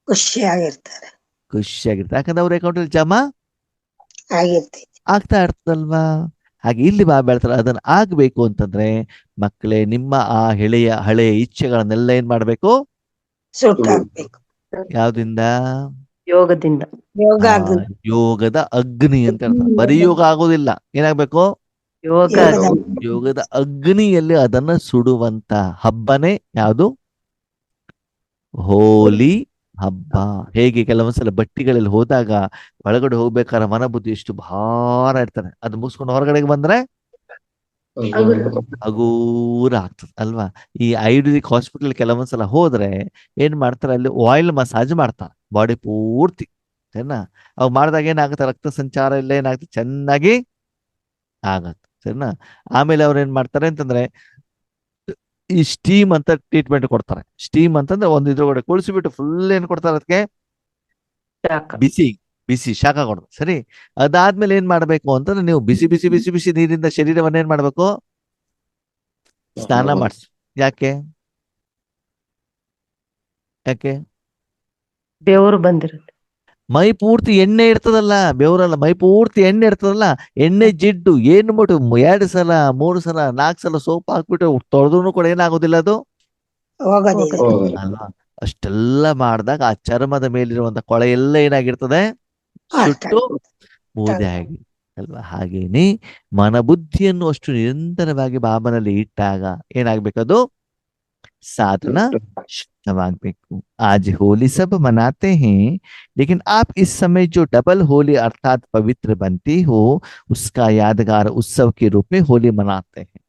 ಖುಷಿಯಾಗಿರ್ತಾರೆ. ಖುಷಿಯಾಗಿರ್ತದೆ. ಯಾಕಂದ್ರೆ ಅವ್ರ ಅಕೌಂಟಲ್ಲಿ ಜಮಾ ಆಗಿರ್ತೀವಿ. ಆಗ್ತಾ ಇರ್ತದಲ್ವಾ? ಹಾಗೆ ಇಲ್ಲಿ ಹೇಳ್ತಾರೆ ಅದನ್ನ ಆಗ್ಬೇಕು ಅಂತಂದ್ರೆ ಮಕ್ಕಳೇ, ನಿಮ್ಮ ಆ ಹಳೆಯ ಇಚ್ಛೆಗಳನ್ನೆಲ್ಲ ಏನ್ ಮಾಡ್ಬೇಕು? ಸುಟ್ಟಾಕ್ಬೇಕು. ಯಾವ್ದಿಂದ? ಯೋಗದಿಂದ. ಯೋಗ ಆ, ಆಗುತ್ತೆ. ಯೋಗದ ಅಗ್ನಿ ಅಂತ ಹೇಳ್ತಾರೆ. ಬರೀ ಯೋಗ ಆಗೋದಿಲ್ಲ, ಏನಾಗ್ಬೇಕು? ಯೋಗ ಯೋಗದ ಅಗ್ನಿಯಲ್ಲಿ ಅದನ್ನ ಸುಡುವಂತ ಹಬ್ಬನೇ ಯಾವುದು? ಹೋಲಿ ಹಬ್ಬ. ಹೇಗೆ ಕೆಲವೊಂದ್ಸಲ ಬಟ್ಟಿಗಳಲ್ಲಿ ಹೋದಾಗ ಒಳಗಡೆ ಹೋಗ್ಬೇಕಾದ್ರೆ ಮನ ಬುದ್ಧಿ ಎಷ್ಟು ಭಾರ ಇರ್ತಾರೆ, ಅದು ಮುಗಿಸ್ಕೊಂಡು ಹೊರಗಡೆಗೆ ಬಂದ್ರೆ ಹಗೂರ ಆಗ್ತದೆ ಅಲ್ವಾ. ಈ ಆಯುರ್ವೇದಿಕ್ ಹಾಸ್ಪಿಟಲ್ ಕೆಲವೊಂದ್ಸಲ ಹೋದ್ರೆ ಏನ್ ಮಾಡ್ತಾರೆ, ಅಲ್ಲಿ ಆಯಿಲ್ ಮಸಾಜ್ ಮಾಡ್ತಾರೆ ಬಾಡಿ ಪೂರ್ತಿ, ಸರಿನಾ. ಅವ್ ಮಾಡಿದಾಗ ಏನಾಗುತ್ತೆ, ರಕ್ತ ಸಂಚಾರ ಎಲ್ಲ ಏನಾಗುತ್ತೆ, ಚೆನ್ನಾಗಿ ಆಗತ್ತೆ, ಸರಿನಾ. ಆಮೇಲೆ ಅವ್ರು ಏನ್ ಮಾಡ್ತಾರೆ ಅಂತಂದ್ರೆ ಈ ಸ್ಟೀಮ್ ಅಂತ ಟ್ರೀಟ್ಮೆಂಟ್ ಕೊಡ್ತಾರೆ. ಸ್ಟೀಮ್ ಅಂತಂದ್ರೆ ಒಂದು ಇದ್ರೊಳಗಡೆ ಕುಳಿಸಿಬಿಟ್ಟು ಫುಲ್ ಏನ್ ಕೊಡ್ತಾರೆ, ಅದಕ್ಕೆ ಶಾಖ. ಬಿಸಿ ಬಿಸಿ ಶಾಖ ಕೊಡೋದು, ಸರಿ. ಅದಾದ್ಮೇಲೆ ಏನ್ ಮಾಡ್ಬೇಕು ಅಂತಂದ್ರೆ ನೀವು ಬಿಸಿ ಬಿಸಿ ಬಿಸಿ ಬಿಸಿ ನೀರಿಂದ ಶರೀರವನ್ನ ಏನ್ ಮಾಡ್ಬೇಕು, ಸ್ನಾನ ಮಾಡಿಸಿ. ಯಾಕೆ ಯಾಕೆ ಬೆವರು ಬಂದಿರುತ್ತೆ. ಮೈ ಪೂರ್ತಿ ಎಣ್ಣೆ ಇರ್ತದಲ್ಲ, ಬೆವರಲ್ಲ, ಮೈ ಪೂರ್ತಿ ಎಣ್ಣೆ ಇರ್ತದಲ್ಲ, ಎಣ್ಣೆ ಜಿಡ್ಡು ಏನ್ ಬಿಟ್ಟು 2 ಸಲ 3 ಸಲ 4 ಸಲ ಸೋಪ್ ಹಾಕ್ಬಿಟ್ಟು ತೊಳೆದ್ರು ಕೂಡ ಏನಾಗೋದಿಲ್ಲ ಅದು, ಹೋಗೋದಿಲ್ಲ. ಅಲ್ವಾ. ಅಷ್ಟೆಲ್ಲ ಮಾಡಿದಾಗ ಆ ಚರ್ಮದ ಮೇಲಿರುವಂತ ಕೊಳೆ ಎಲ್ಲ ಏನಾಗಿರ್ತದೆ, ಸುಟ್ಟು ಬೂದೆ ಆಗಿ, ಅಲ್ವಾ. ಹಾಗೇನೆ ಮನಬುದ್ಧಿಯನ್ನು ಅಷ್ಟು ನಿರಂತರವಾಗಿ ಬಾಬನಲ್ಲಿ ಇಟ್ಟಾಗ ಏನಾಗ್ಬೇಕದು, साधना शुद्धवागಬೇಕು. आज होली सब मनाते हैं, लेकिन आप इस समय जो डबल होली अर्थात पवित्र बनती हो, उसका यादगार उत्सव के रूप में होली मनाते हैं.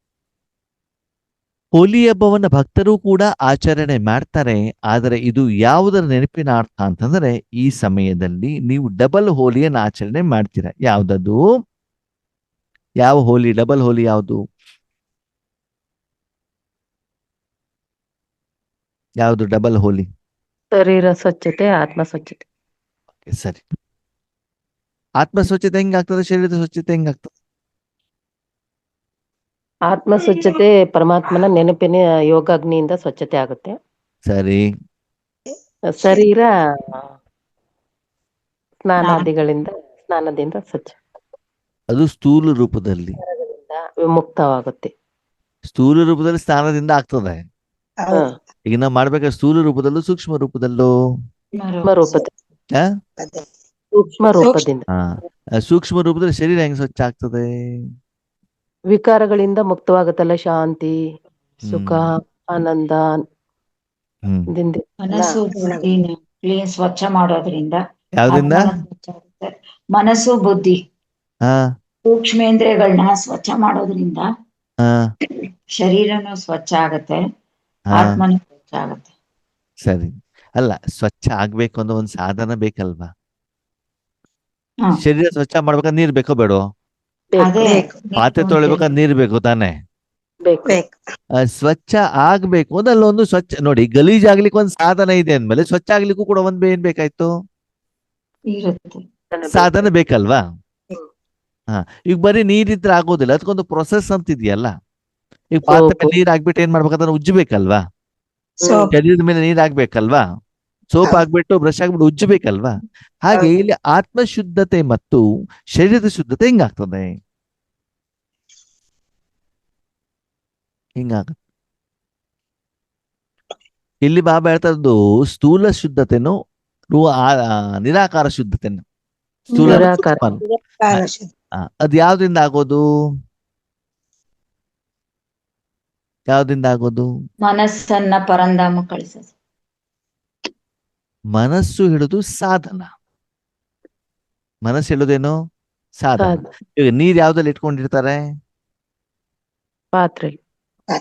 ಹೋಲಿ ಹಬ್ಬವನ್ನ ಭಕ್ತರು ಕೂಡ ಆಚರಣೆ ಮಾಡ್ತಾರೆ. ಆದರೆ ಇದು ಯಾವುದರ ನೆನಪಿನ ಅರ್ಥ ಅಂತಂದ್ರೆ, ಈ ಸಮಯದಲ್ಲಿ ನೀವು ಡಬಲ್ ಹೋಲಿಯನ್ನು ಆಚರಣೆ ಮಾಡ್ತೀರಾ. ಯಾವ್ದದು, ಯಾವ ಹೋಲಿ, ಡಬಲ್ ಹೋಲಿ ಯಾವುದು, ಯಾವುದು ಡಬಲ್ ಹೋಲಿ? ಶರೀರ ಸ್ವಚ್ಛತೆ, ಆತ್ಮ ಸ್ವಚ್ಛತೆ. ಸರಿ. ಆತ್ಮ ಸ್ವಚ್ಛತೆ ಹೆಂಗಾಗ್ತದೆ, ಶರೀರದ ಸ್ವಚ್ಛತೆ ಹೆಂಗಾಗ್ತದೆ? ಆತ್ಮ ಸ್ವಚ್ಛತೆ ಪರಮಾತ್ಮನ ನೆನಪಿನ ಯೋಗಾಗ್ನಿಯಿಂದ ಸ್ವಚ್ಛತೆ ಆಗುತ್ತೆ. ಸರಿ. ಶರೀರ ಸ್ನಾನದಿಂದ ಸ್ವಚ್ಛ, ಅದು ಸ್ಥೂಲ ರೂಪದಲ್ಲಿ ವಿಮುಕ್ತವಾಗುತ್ತೆ. ಸ್ಥೂಲ ರೂಪದಲ್ಲಿ ಸ್ನಾನದಿಂದ ಆಗ್ತದೆ. ಈಗ ನಾವು ಮಾಡ್ಬೇಕಾದ್ರೆ ಸ್ಥೂಲ ರೂಪದಲ್ಲೂ ಸೂಕ್ಷ್ಮ ರೂಪದಲ್ಲೂ, ಸೂಕ್ಷ್ಮ ರೂಪದಿಂದ. ಸೂಕ್ಷ್ಮ ರೂಪದಲ್ಲಿ ಶರೀರ ಹೆಂಗ್ ಸ್ವಚ್ಛ ಆಗ್ತದೆ, ವಿಕಾರಗಳಿಂದ ಮುಕ್ತವಾಗುತ್ತಲ್ಲ, ಶಾಂತಿ, ಸುಖ, ಆನಂದ. ಮನಸ್ಸು ಬುದ್ಧಿ ಸ್ವಚ್ಛ ಮಾಡೋದ್ರಿಂದ, ಯಾವ್ದ್ರಿಂದ? ಮನಸ್ಸು ಬುದ್ಧಿ ಸೂಕ್ಷ್ಮೇಂದ್ರಿಯಗಳನ್ನ ಸ್ವಚ್ಛ ಮಾಡೋದ್ರಿಂದ ಶರೀರನು ಸ್ವಚ್ಛ ಆಗತ್ತೆ, ಆತ್ಮನು ಸ್ವಚ್ಛ ಆಗತ್ತೆ. ಸರಿ. ಅಲ್ಲ, ಸ್ವಚ್ಛ ಆಗ್ಬೇಕು ಅಂದ್ರೆ ಒಂದ್ ಸಾಧನ ಬೇಕಲ್ವಾ. ಶರೀರ ಸ್ವಚ್ಛ ಮಾಡ್ಬೇಕಾದ್ರೆ ನೀರ್ ಬೇಕೋ ಬೇಡೋ? ಪಾತ್ರೆ ತೊಳಿಬೇಕಾದ್ರೆ ನೀರ್ ಬೇಕು ತಾನೆ. ಸ್ವಚ್ಛ ಆಗ್ಬೇಕು ಅಂದ್ರೆ ಅಲ್ಲೊಂದು ಸ್ವಚ್ಛ ನೋಡಿ, ಗಲೀಜ್ ಆಗ್ಲಿಕ್ಕೆ ಒಂದ್ ಸಾಧನ ಇದೆ ಅಂದ್ಮೇಲೆ ಸ್ವಚ್ಛ ಆಗ್ಲಿಕ್ಕೂ ಕೂಡ ಒಂದ್ ಏನ್ ಬೇಕಾಯ್ತು, ಸಾಧನ ಬೇಕಲ್ವಾ. ಈಗ ಬರೀ ನೀರಿದ್ರೆ ಆಗೋದಿಲ್ಲ, ಅದಕ್ಕೊಂದು ಪ್ರೊಸೆಸ್ ಅಂತ ಇದೆಯಲ್ಲ. ಈಗ ಪಾತ್ರೆ ನೀರ್ ಹಾಕ್ಬಿಟ್ಟು ಏನ್ ಮಾಡ್ಬೇಕಂದ್ರೆ ಉಜ್ಜಬೇಕಲ್ವಾ, ಶರೀರದ ಮೇಲೆ ನೀರ್ ಹಾಕ್ಬೇಕಲ್ವಾ, ಸೋಪ್ ಹಾಕ್ಬಿಟ್ಟು ಬ್ರಷ್ ಹಾಕ್ಬಿಟ್ಟು ಉಜ್ಜಬೇಕಲ್ವಾ. ಹಾಗೆ ಇಲ್ಲಿ ಆತ್ಮಶುದ್ಧತೆ ಮತ್ತು ಶರೀರದ ಶುದ್ಧತೆ ಹೆಂಗಾಗ್ತದೆ, ಹಿಂಗಾಗತ್ತೆ. ಇಲ್ಲಿ ಬಾಬಾ ಹೇಳ್ತದ್ದು ಸ್ಥೂಲ ಶುದ್ಧತೆನು ನಿರಾಕಾರ ಶುದ್ಧತೆನು. ಸ್ಥೂಲ ಅದ್ ಯಾವ್ದ್ರಿಂದ ಆಗೋದು, ಯಾವ್ದ್ರಿಂದ ಆಗೋದು? ಮನಸ್ಸನ್ನ ಪರಂಧಾಮ ಕಳಿಸೋದು. ಮನಸ್ಸು ಹಿಡಿದು ಸಾಧನ. ಮನಸ್ಸು ಹೇಳೋದೇನು, ಸಾಧನ. ಈಗ ನೀರ್ ಯಾವ್ದಲ್ಲಿ ಇಟ್ಕೊಂಡಿರ್ತಾರೆ,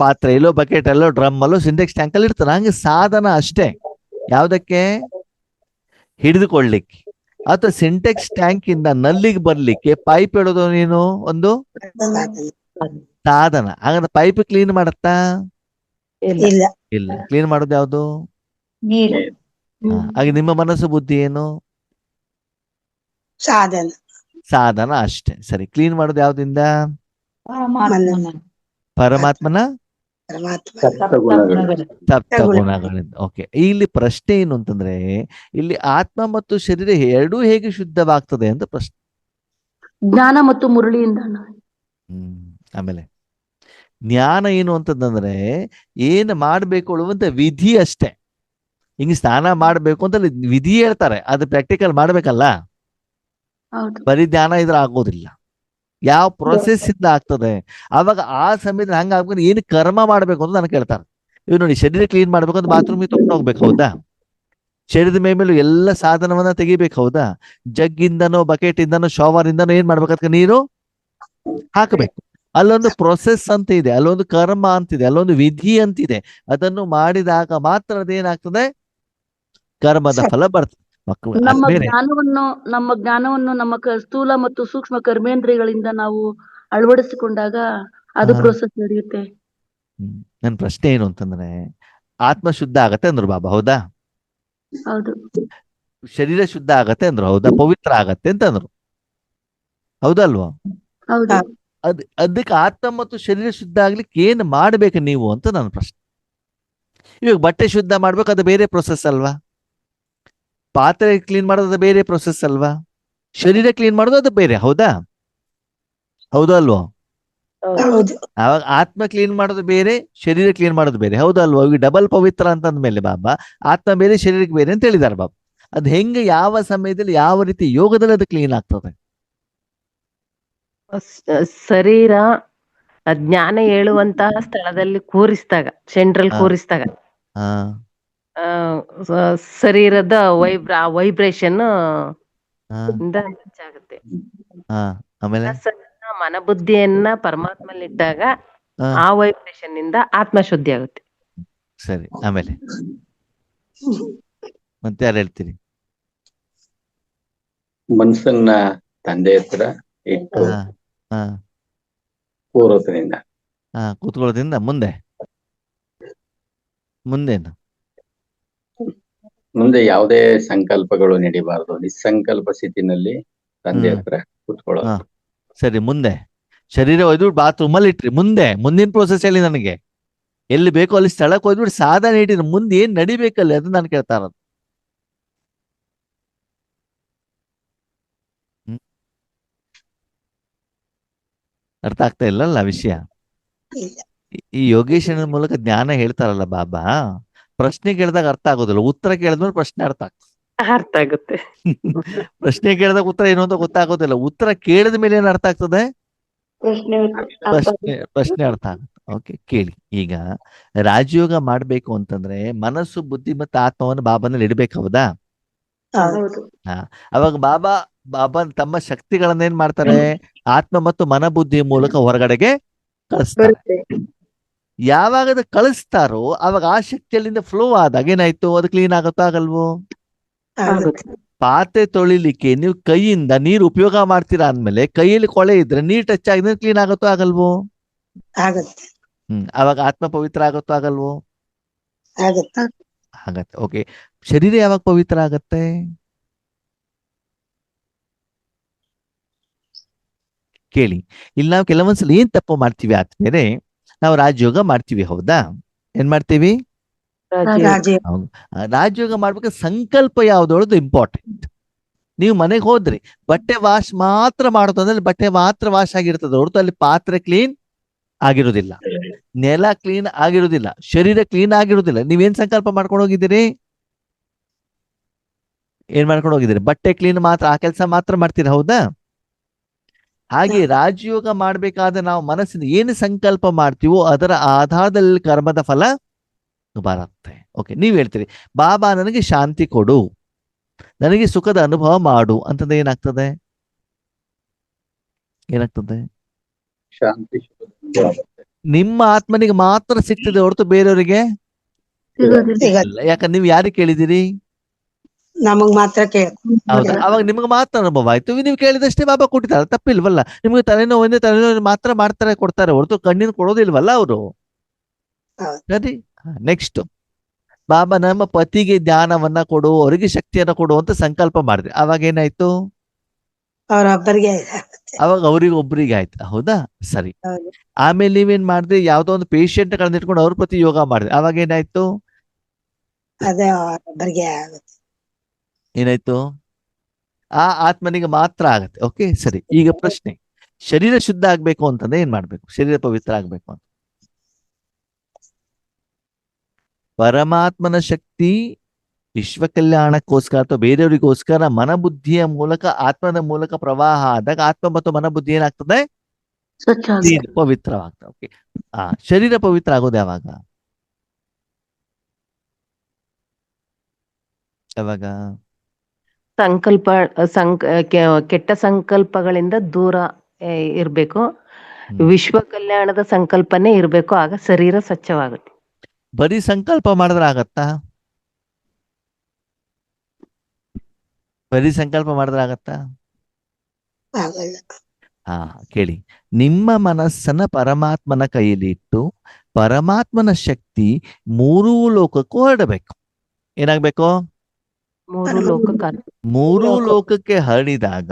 ಪಾತ್ರೆಯಲ್ಲೋ ಬಕೆಟ್ ಅಲ್ಲೋ ಡ್ರಮ್ ಅಲ್ಲೋ ಸಿಂಟೆಕ್ಸ್ ಟ್ಯಾಂಕ್ ಅಲ್ಲಿ ಇರ್ತಾರೆ. ಹಂಗೆ ಸಾಧನ ಅಷ್ಟೇ. ಯಾವ್ದಕ್ಕೆ, ಹಿಡಿದುಕೊಳ್ಳಿಕ್ಕೆ. ಅಥವಾ ಸಿಂಟೆಕ್ಸ್ ಟ್ಯಾಂಕ್ ಇಂದ ನಲ್ಲಿಗೆ ಬರ್ಲಿಕ್ಕೆ ಪೈಪ್ ಹೇಳೋದು ನೀನು ಒಂದು ಸಾಧನ. ಹಾಗಾದ್ರೆ ಪೈಪ್ ಕ್ಲೀನ್ ಮಾಡತ್ತಾ? ಇಲ್ಲ. ಕ್ಲೀನ್ ಮಾಡೋದು ಯಾವ್ದು, ನೀರು. ಹಾಗೆ ನಿಮ್ಮ ಮನಸ್ಸು ಬುದ್ಧಿ ಏನು, ಸಾಧನ ಅಷ್ಟೇ. ಸರಿ. ಕ್ಲೀನ್ ಮಾಡೋದು ಯಾವ್ದಿಂದ, ಪರಮಾತ್ಮನ ಸಪ್ತ ಗುಣಗಳಿಂದ. ಓಕೆ. ಇಲ್ಲಿ ಪ್ರಶ್ನೆ ಏನು ಅಂತಂದ್ರೆ, ಇಲ್ಲಿ ಆತ್ಮ ಮತ್ತು ಶರೀರ ಎರಡೂ ಹೇಗೆ ಶುದ್ಧವಾಗ್ತದೆ ಅಂತ ಪ್ರಶ್ನೆ. ಜ್ಞಾನ ಮತ್ತು ಮುರಳಿಯಿಂದ. ಆಮೇಲೆ ಜ್ಞಾನ ಏನು ಅಂತಂದ್ರೆ ಏನ್ ಮಾಡ್ಬೇಕು ಅನ್ನುವಂತ ವಿಧಿ ಅಷ್ಟೇ. ಹಿಂಗೆ ಸ್ನಾನ ಮಾಡ್ಬೇಕು ಅಂತ ವಿಧಿ ಹೇಳ್ತಾರೆ, ಅದು ಪ್ರಾಕ್ಟಿಕಲ್ ಮಾಡ್ಬೇಕಲ್ಲ. ಬರೀ ಜ್ಞಾನ ಇದ್ರೆ ಆಗೋದಿಲ್ಲ. ಯಾವ ಪ್ರೊಸೆಸ್ ಇಂದ ಆಗ್ತದೆ, ಅವಾಗ ಆ ಸಮಯದಲ್ಲಿ ಹಂಗ ಆಗ್ಬೇಕು, ಏನು ಕರ್ಮ ಮಾಡ್ಬೇಕು ಅಂತ ನನಗೆ ಕೇಳ್ತಾರೆ. ಇವ್ ನೋಡಿ, ಶರೀರ ಕ್ಲೀನ್ ಮಾಡ್ಬೇಕು ಅಂತ ಬಾತ್ರೂಮಿಗೆ ತಗೊಂಡು ಹೋಗ್ಬೇಕು, ಹೌದಾ? ಶರೀರದ ಮೇಲೂ ಎಲ್ಲ ಸಾಧನವನ್ನ ತೆಗಿಬೇಕು, ಹೌದಾ? ಜಗ್ಗಿಂದನೋ ಬಕೆಟ್ ಇಂದನೋ ಶವರ್ ಇಂದನೋ ಏನ್ ಮಾಡ್ಬೇಕಂತ ನೀರು ಹಾಕಬೇಕು. ಅಲ್ಲೊಂದು ಪ್ರೊಸೆಸ್ ಅಂತ ಇದೆ, ಅಲ್ಲೊಂದು ಕರ್ಮ ಅಂತಿದೆ, ಅಲ್ಲೊಂದು ವಿಧಿ ಅಂತಿದೆ. ಅದನ್ನು ಮಾಡಿದಾಗ ಮಾತ್ರ ಅದೇನಾಗ್ತದೆ, ಕರ್ಮದ ಫಲ ಬರ್ತದೆ ಮಕ್ಕಳು. ಅದು ನಮ್ಮ ಬೇರೆ. ಜ್ಞಾನವನ್ನು ನಮ್ಮ ಸ್ಥೂಲ ಮತ್ತು ಸೂಕ್ಷ್ಮ ಕರ್ಮೇಂದ್ರಿಯಗಳಿಂದ ನಾವು ಅಳವಡಿಸಿಕೊಂಡಾಗ ಅದು ಹಾ. ಪ್ರೋಸೆಸ್ ನಡೆಯುತ್ತೆ. ನನ್ನ ಪ್ರಶ್ನೆ ಏನು ಅಂತಂದ್ರೆ, ಆತ್ಮ ಶುದ್ಧ ಆಗತ್ತೆ ಅಂದ್ರು ಬಾಬಾ, ಹೌದಾ? ಹೌದು. ಶರೀರ ಶುದ್ಧ ಆಗತ್ತೆ ಅಂದ್ರು, ಹೌದಾ? ಪವಿತ್ರ ಆಗತ್ತೆ ಅಂತ ಅಂದ್ರು, ಹೌದಲ್ವಾ? ಹೌದು. ಅದಕ್ಕೆ ಆತ್ಮ ಮತ್ತು ಶರೀರ ಶುದ್ಧ ಆಗ್ಲಿಕ್ಕೆ ಏನ್ ಮಾಡ್ಬೇಕು ನೀವು ಅಂತ ನನ್ನ ಪ್ರಶ್ನೆ. ಇವಾಗ ಬಟ್ಟೆ ಶುದ್ಧ ಮಾಡ್ಬೇಕು, ಅದು ಬೇರೆ ಪ್ರೊಸೆಸ್ ಅಲ್ವಾ? ಪಾತ್ರೆ ಕ್ಲೀನ್ ಮಾಡೋದು ಅದು ಬೇರೆ ಪ್ರೊಸೆಸ್ ಅಲ್ವಾ? ಶರೀರ ಕ್ಲೀನ್ ಮಾಡೋದು ಅದು ಬೇರೆ, ಹೌದಾ? ಹೌದಾ ಅಲ್ವಾ? ಹೌದು. ಅವಾಗ ಆತ್ಮ ಕ್ಲೀನ್ ಮಾಡೋದು ಬೇರೆ, ಶರೀರ ಕ್ಲೀನ್ ಮಾಡೋದು ಬೇರೆ, ಹೌದಲ್ವಾ? ಈಗ ಡಬಲ್ ಪವಿತ್ರ ಅಂತಂದ್ಮೇಲೆ ಬಾಬಾ ಆತ್ಮ ಬೇರೆ ಶರೀರಕ್ಕೆ ಬೇರೆ ಅಂತ ಹೇಳಿದಾರೆ ಬಾಬಾ. ಅದ್ ಹೆಂಗೆ, ಯಾವ ಸಮಯದಲ್ಲಿ, ಯಾವ ರೀತಿ ಯೋಗದಲ್ಲಿ ಅದು ಕ್ಲೀನ್ ಆಗ್ತದೆ? ಶರೀರ ಜ್ಞಾನ ಹೇಳುವಂತಹ ಸ್ಥಳದಲ್ಲಿ ಕೂರಿಸಿದಾಗ, ಸೆಂಟ್ರಲ್ ಹಾ. ಕೂರಿಸಿದಾಗ ಹಾ. ಶರೀರದ ವೈಬ್ರೇಷನ್ ಹಾ. ಇಂದ ಹೆಚ್ಚಾಗುತ್ತೆ. ಹಾ. ಆಮೇಲೆ ಮನಸ್ಸನ್ನ ಮನಬುದ್ಧಿಯನ್ನ ಪರಮಾತ್ಮಲ್ಲಿಟ್ಟಾಗ ಹಾ. ಆ ವೈಬ್ರೇಷನ್ ಇಂದ ಆತ್ಮ ಶುದ್ಧಿ ಆಗುತ್ತೆ. ಸರಿ, ಆಮೇಲೆ ಮತ್ತೆ ಯಾರು ಹೇಳ್ತೀರಿ? ಮನಸ್ಸನ್ನ ತಂದೆ ಹತ್ರ ಇಟ್ಟು ಹಾ. ಹಾ. ಕೂರೋದ್ರಿಂದ ಹಾ, ಕೂತ್ಕೊಳ್ಳೋದ್ರಿಂದ ಮುಂದೇನು? ಮುಂದೆ ಯಾವುದೇ ಸಂಕಲ್ಪಗಳು ನಡಿಬಾರ್ದು. ನಿಸ್ಸಂಕಲ್ಪ ಸ್ಥಿತಿನಲ್ಲಿ ತಂದೆ ಹತ್ರ ಹಾ, ಕೂತ್ಕೊಳ್ಳೋದು. ಸರಿ. ಮುಂದೆ ಶರೀರ ಒಯ್ದ್ಬಿಟ್ಟು ಬಾತ್ರೂಮ್ ಅಲ್ಲಿ ಇಟ್ರಿ, ಮುಂದಿನ ಪ್ರೋಸೆಸ್ ಹೇಳಿ ನನಗೆ. ಎಲ್ಲಿ ಬೇಕೋ ಅಲ್ಲಿ ಸ್ಥಳಕ್ಕೆ ಹೋಗ್ಬಿಟ್ಟು ಸಾಧನೆ ಇಟ್ಟಿರಿ, ಮುಂದೆ ಏನ್ ನಡಿಬೇಕಲ್ಲಿ ಅದು ನಾನು ಕೇಳ್ತಾ ಇರೋದು. ಅರ್ಥ ಆಗ್ತಾ ಇಲ್ಲಲ್ಲ ವಿಷಯ? ಇಲ್ಲ. ಈ ಯೋಗೇಶನ ಮೂಲಕ ಜ್ಞಾನ ಹೇಳ್ತಾರಲ್ಲ ಬಾಬಾ, ಪ್ರಶ್ನೆ ಕೇಳಿದಾಗ ಅರ್ಥ ಆಗೋದಿಲ್ಲ, ಉತ್ತರ ಕೇಳಿದ್ಮೇಲೆ ಪ್ರಶ್ನೆ ಅರ್ಥ ಆಗ್ತದೆ. ಅರ್ಥ ಆಗುತ್ತೆ. ಪ್ರಶ್ನೆ ಕೇಳಿದಾಗ ಉತ್ತರ ಏನು ಅಂತ ಗೊತ್ತಾಗೋದಿಲ್ಲ, ಉತ್ತರ ಕೇಳಿದ ಮೇಲೆ ಏನ್ ಅರ್ಥ ಆಗ್ತದೆ? ಪ್ರಶ್ನೆ ಅರ್ಥ ಆಗುತ್ತೆ. ಓಕೆ, ಕೇಳಿ. ಈಗ ರಾಜಯೋಗ ಮಾಡ್ಬೇಕು ಅಂತಂದ್ರೆ ಮನಸ್ಸು, ಬುದ್ಧಿ ಮತ್ತು ಆತ್ಮವನ್ನು ಬಾಬಾನಲ್ಲಿ ಇಡ್ಬೇಕು, ಹೌದಾ? ಹೌದು. ಅವಾಗ ಬಾಬಾ ತಮ್ಮ ಶಕ್ತಿಗಳನ್ನ ಏನ್ ಮಾಡ್ತಾರೆ, ಆತ್ಮ ಮತ್ತು ಮನ ಬುದ್ಧಿಯ ಮೂಲಕ ಹೊರಗಡೆಗೆ ಕಳಿಸ್ತಾರೆ. ಯಾವಾಗ ಅದು ಕಳಿಸ್ತಾರೋ ಅವಾಗ ಆ ಶಕ್ತಿಯಲ್ಲಿಂದ ಫ್ಲೋ ಆದಾಗ ಏನಾಯ್ತು, ಅದು ಕ್ಲೀನ್ ಆಗುತ್ತೋ ಆಗಲ್ವೋ? ಆಗುತ್ತೆ. ಪಾತ್ರೆ ತೊಳಿಲಿಕ್ಕೆ ನೀವು ಕೈಯಿಂದ ನೀರು ಉಪಯೋಗ ಮಾಡ್ತೀರಾ ಅಂದ್ಮೇಲೆ ಕೈಯಲ್ಲಿ ಕೊಳೆ ಇದ್ರೆ ನೀರ್ ಟಚ್ ಆಗಿದ್ರೆ ಕ್ಲೀನ್ ಆಗುತ್ತೋ ಆಗಲ್ವೋ? ಆಗುತ್ತೆ. ಅವಾಗ ಆತ್ಮ ಪವಿತ್ರ ಆಗುತ್ತೋ ಆಗಲ್ವೋ? ಆಗುತ್ತೆ. ಆಗತ್ತೆ. ಓಕೆ, ಶರೀರ ಯಾವಾಗ ಪವಿತ್ರ ಆಗತ್ತೆ? ಕೇಳಿ. ಇಲ್ಲಿ ನಾವು ಕೆಲವೊಂದ್ಸಲ ಏನ್ ತಪ್ಪು ಮಾಡ್ತೀವಿ ಆದ್ಮೇಲೆ, ನಾವು ರಾಜಯೋಗ ಮಾಡ್ತೀವಿ, ಹೌದಾ? ಏನ್ ಮಾಡ್ತೀವಿ? ರಾಜ ಹೌದು. ರಾಜಯೋಗ ಮಾಡ್ಬೇಕಾದ್ರೆ ಸಂಕಲ್ಪ ಯಾವ್ದೊಳದು ಇಂಪಾರ್ಟೆಂಟ್. ನೀವು ಮನೆಗೆ ಹೋದ್ರಿ, ಬಟ್ಟೆ ವಾಶ್ ಮಾತ್ರ ಮಾಡೋದು ಅಂದ್ರೆ ಬಟ್ಟೆ ಮಾತ್ರ ವಾಶ್ ಆಗಿರ್ತದೆ ಹೊರತು ಅಲ್ಲಿ ಪಾತ್ರೆ ಕ್ಲೀನ್ ಆಗಿರೋದಿಲ್ಲ, ನೆಲ ಕ್ಲೀನ್ ಆಗಿರೋದಿಲ್ಲ, ಶರೀರ ಕ್ಲೀನ್ ಆಗಿರೋದಿಲ್ಲ. ನೀವೇನ್ ಸಂಕಲ್ಪ ಮಾಡ್ಕೊಂಡು ಹೋಗಿದ್ದೀರಿ? ಏನ್ ಮಾಡ್ಕೊಂಡು ಹೋಗಿದ್ದೀರಿ? ಬಟ್ಟೆ ಕ್ಲೀನ್ ಮಾತ್ರ, ಆ ಕೆಲಸ ಮಾತ್ರ ಮಾಡ್ತೀರಾ, ಹೌದಾ? ಹಾಗೆ ರಾಜಯೋಗ ಮಾಡ್ಬೇಕಾದ್ರೆ ನಾವು ಮನಸ್ಸಿನ ಏನು ಸಂಕಲ್ಪ ಮಾಡ್ತೀವೋ ಅದರ ಆಧಾರದಲ್ಲಿ ಕರ್ಮದ ಫಲ ಬರುತ್ತೆ. ಓಕೆ, ನೀವ್ ಹೇಳ್ತೀರಿ ಬಾಬಾ ನನಗೆ ಶಾಂತಿ ಕೊಡು, ನನಗೆ ಸುಖದ ಅನುಭವ ಮಾಡು ಅಂತಂದ್ರೆ ಏನಾಗ್ತದೆ? ಶಾಂತಿ ನಿಮ್ಮ ಆತ್ಮನಿಗೆ ಮಾತ್ರ ಸಿಗ್ತದೆ ಹೊರತು ಬೇರೆಯವರಿಗೆ ಇಲ್ಲ. ಯಾಕಂದ್ರೆ ನೀವು ಯಾರಿಗೆ ಕೇಳಿದಿರಿ? ನಮಗ್ ಮಾತ್ರ ಹೌದಾ? ಅವಾಗ ನಿಮ್ಗೆ ಮಾತ್ರ ಅನುಭವ ಆಯ್ತು, ನೀವು ಕೇಳಿದಷ್ಟೇ ಬಾಬಾ ಕೊಟ್ಟಿದ್ದಾರೆ, ತಪ್ಪಿಲ್ವಲ್ಲ? ನಿಮ್ಗೆ ತಲೆನೋವು ಮಾತ್ರ ಮಾಡ್ತಾರೆ, ಕೊಡ್ತಾರೆ ಹೊರತು ಕಣ್ಣಿನ ಕೊಡೋದಿಲ್ವಲ್ಲ ಅವರು. ಸರಿ, ನೆಕ್ಸ್ಟ್ ಬಾಬಾ ನಮ್ಮ ಪತಿಗೆ ಜ್ಞಾನವನ್ನ ಕೊಡು, ಅವರಿಗೆ ಶಕ್ತಿಯನ್ನ ಕೊಡು ಅಂತ ಸಂಕಲ್ಪ ಮಾಡಿದ್ರಿ, ಅವಾಗ ಏನಾಯ್ತು? ಅವ್ರೊಬ್ಬರಿಗೆ ಅವಾಗ ಅವ್ರಿಗೆ ಒಬ್ರಿಗೆ ಆಯ್ತು, ಹೌದಾ? ಸರಿ. ಆಮೇಲೆ ನೀವೇನ್ ಮಾಡಿದ್ರಿ, ಯಾವ್ದೋ ಒಂದು ಪೇಷಂಟ್ ಗಳನ್ನ ಇಟ್ಕೊಂಡು ಅವ್ರ ಪ್ರತಿ ಯೋಗ ಮಾಡಿದ್ರಿ, ಅವಾಗ ಏನಾಯ್ತು? ಅದೇ ಅವ್ರೊಬ್ಬರಿಗೆ ಆಗುತ್ತೆ. ಏನಾಯ್ತು? ಆ ಆತ್ಮನಿಗೆ ಮಾತ್ರ ಆಗತ್ತೆ. ಓಕೆ, ಸರಿ. ಈಗ ಪ್ರಶ್ನೆ, ಶರೀರ ಶುದ್ಧ ಆಗ್ಬೇಕು ಅಂತಂದ್ರೆ ಏನ್ ಮಾಡ್ಬೇಕು? ಶರೀರ ಪವಿತ್ರ ಆಗ್ಬೇಕು ಅಂತ ಪರಮಾತ್ಮನ ಶಕ್ತಿ ವಿಶ್ವ ಕಲ್ಯಾಣಕ್ಕೋಸ್ಕರ ಅಥವಾ ಬೇರೆಯವರಿಗೋಸ್ಕರ ಮನಬುದ್ಧಿಯ ಮೂಲಕ, ಆತ್ಮದ ಮೂಲಕ ಪ್ರವಾಹ ಆದಾಗ ಆತ್ಮ ಮತ್ತು ಮನಬುದ್ಧಿ ಏನಾಗ್ತದೆ? ಪವಿತ್ರವಾಗ್ತದೆ. ಓಕೆ, ಶರೀರ ಪವಿತ್ರ ಆಗೋದು ಯಾವಾಗ? ಯಾವಾಗ? ಸಂಕಲ್ಪ ಕೆಟ್ಟ ಸಂಕಲ್ಪಗಳಿಂದ ದೂರ ಇರ್ಬೇಕು. ವಿಶ್ವ ಕಲ್ಯಾಣದ ಸಂಕಲ್ಪನೆ ಇರ್ಬೇಕು, ಆಗ ಶರೀರ ಸ್ವಚ್ಛವಾಗುತ್ತೆ. ಬರೀ ಸಂಕಲ್ಪ ಮಾಡಿದ್ರೆ ಆಗತ್ತಾ? ಬರೀ ಸಂಕಲ್ಪ ಮಾಡಿದ್ರೆ ಆಗತ್ತಾ? ಆಗಲ್ಲ. ಹಾ, ಕೇಳಿ. ನಿಮ್ಮ ಮನಸ್ಸನ್ನ ಪರಮಾತ್ಮನ ಕೈಯಲ್ಲಿಟ್ಟು ಪರಮಾತ್ಮನ ಶಕ್ತಿ ಮೂರೂ ಲೋಕಕ್ಕೂ ಹರಡಬೇಕು. ಏನಾಗ್ಬೇಕು? ಮೂರು ಲೋಕಕ್ಕೆ ಹರಡಿದಾಗ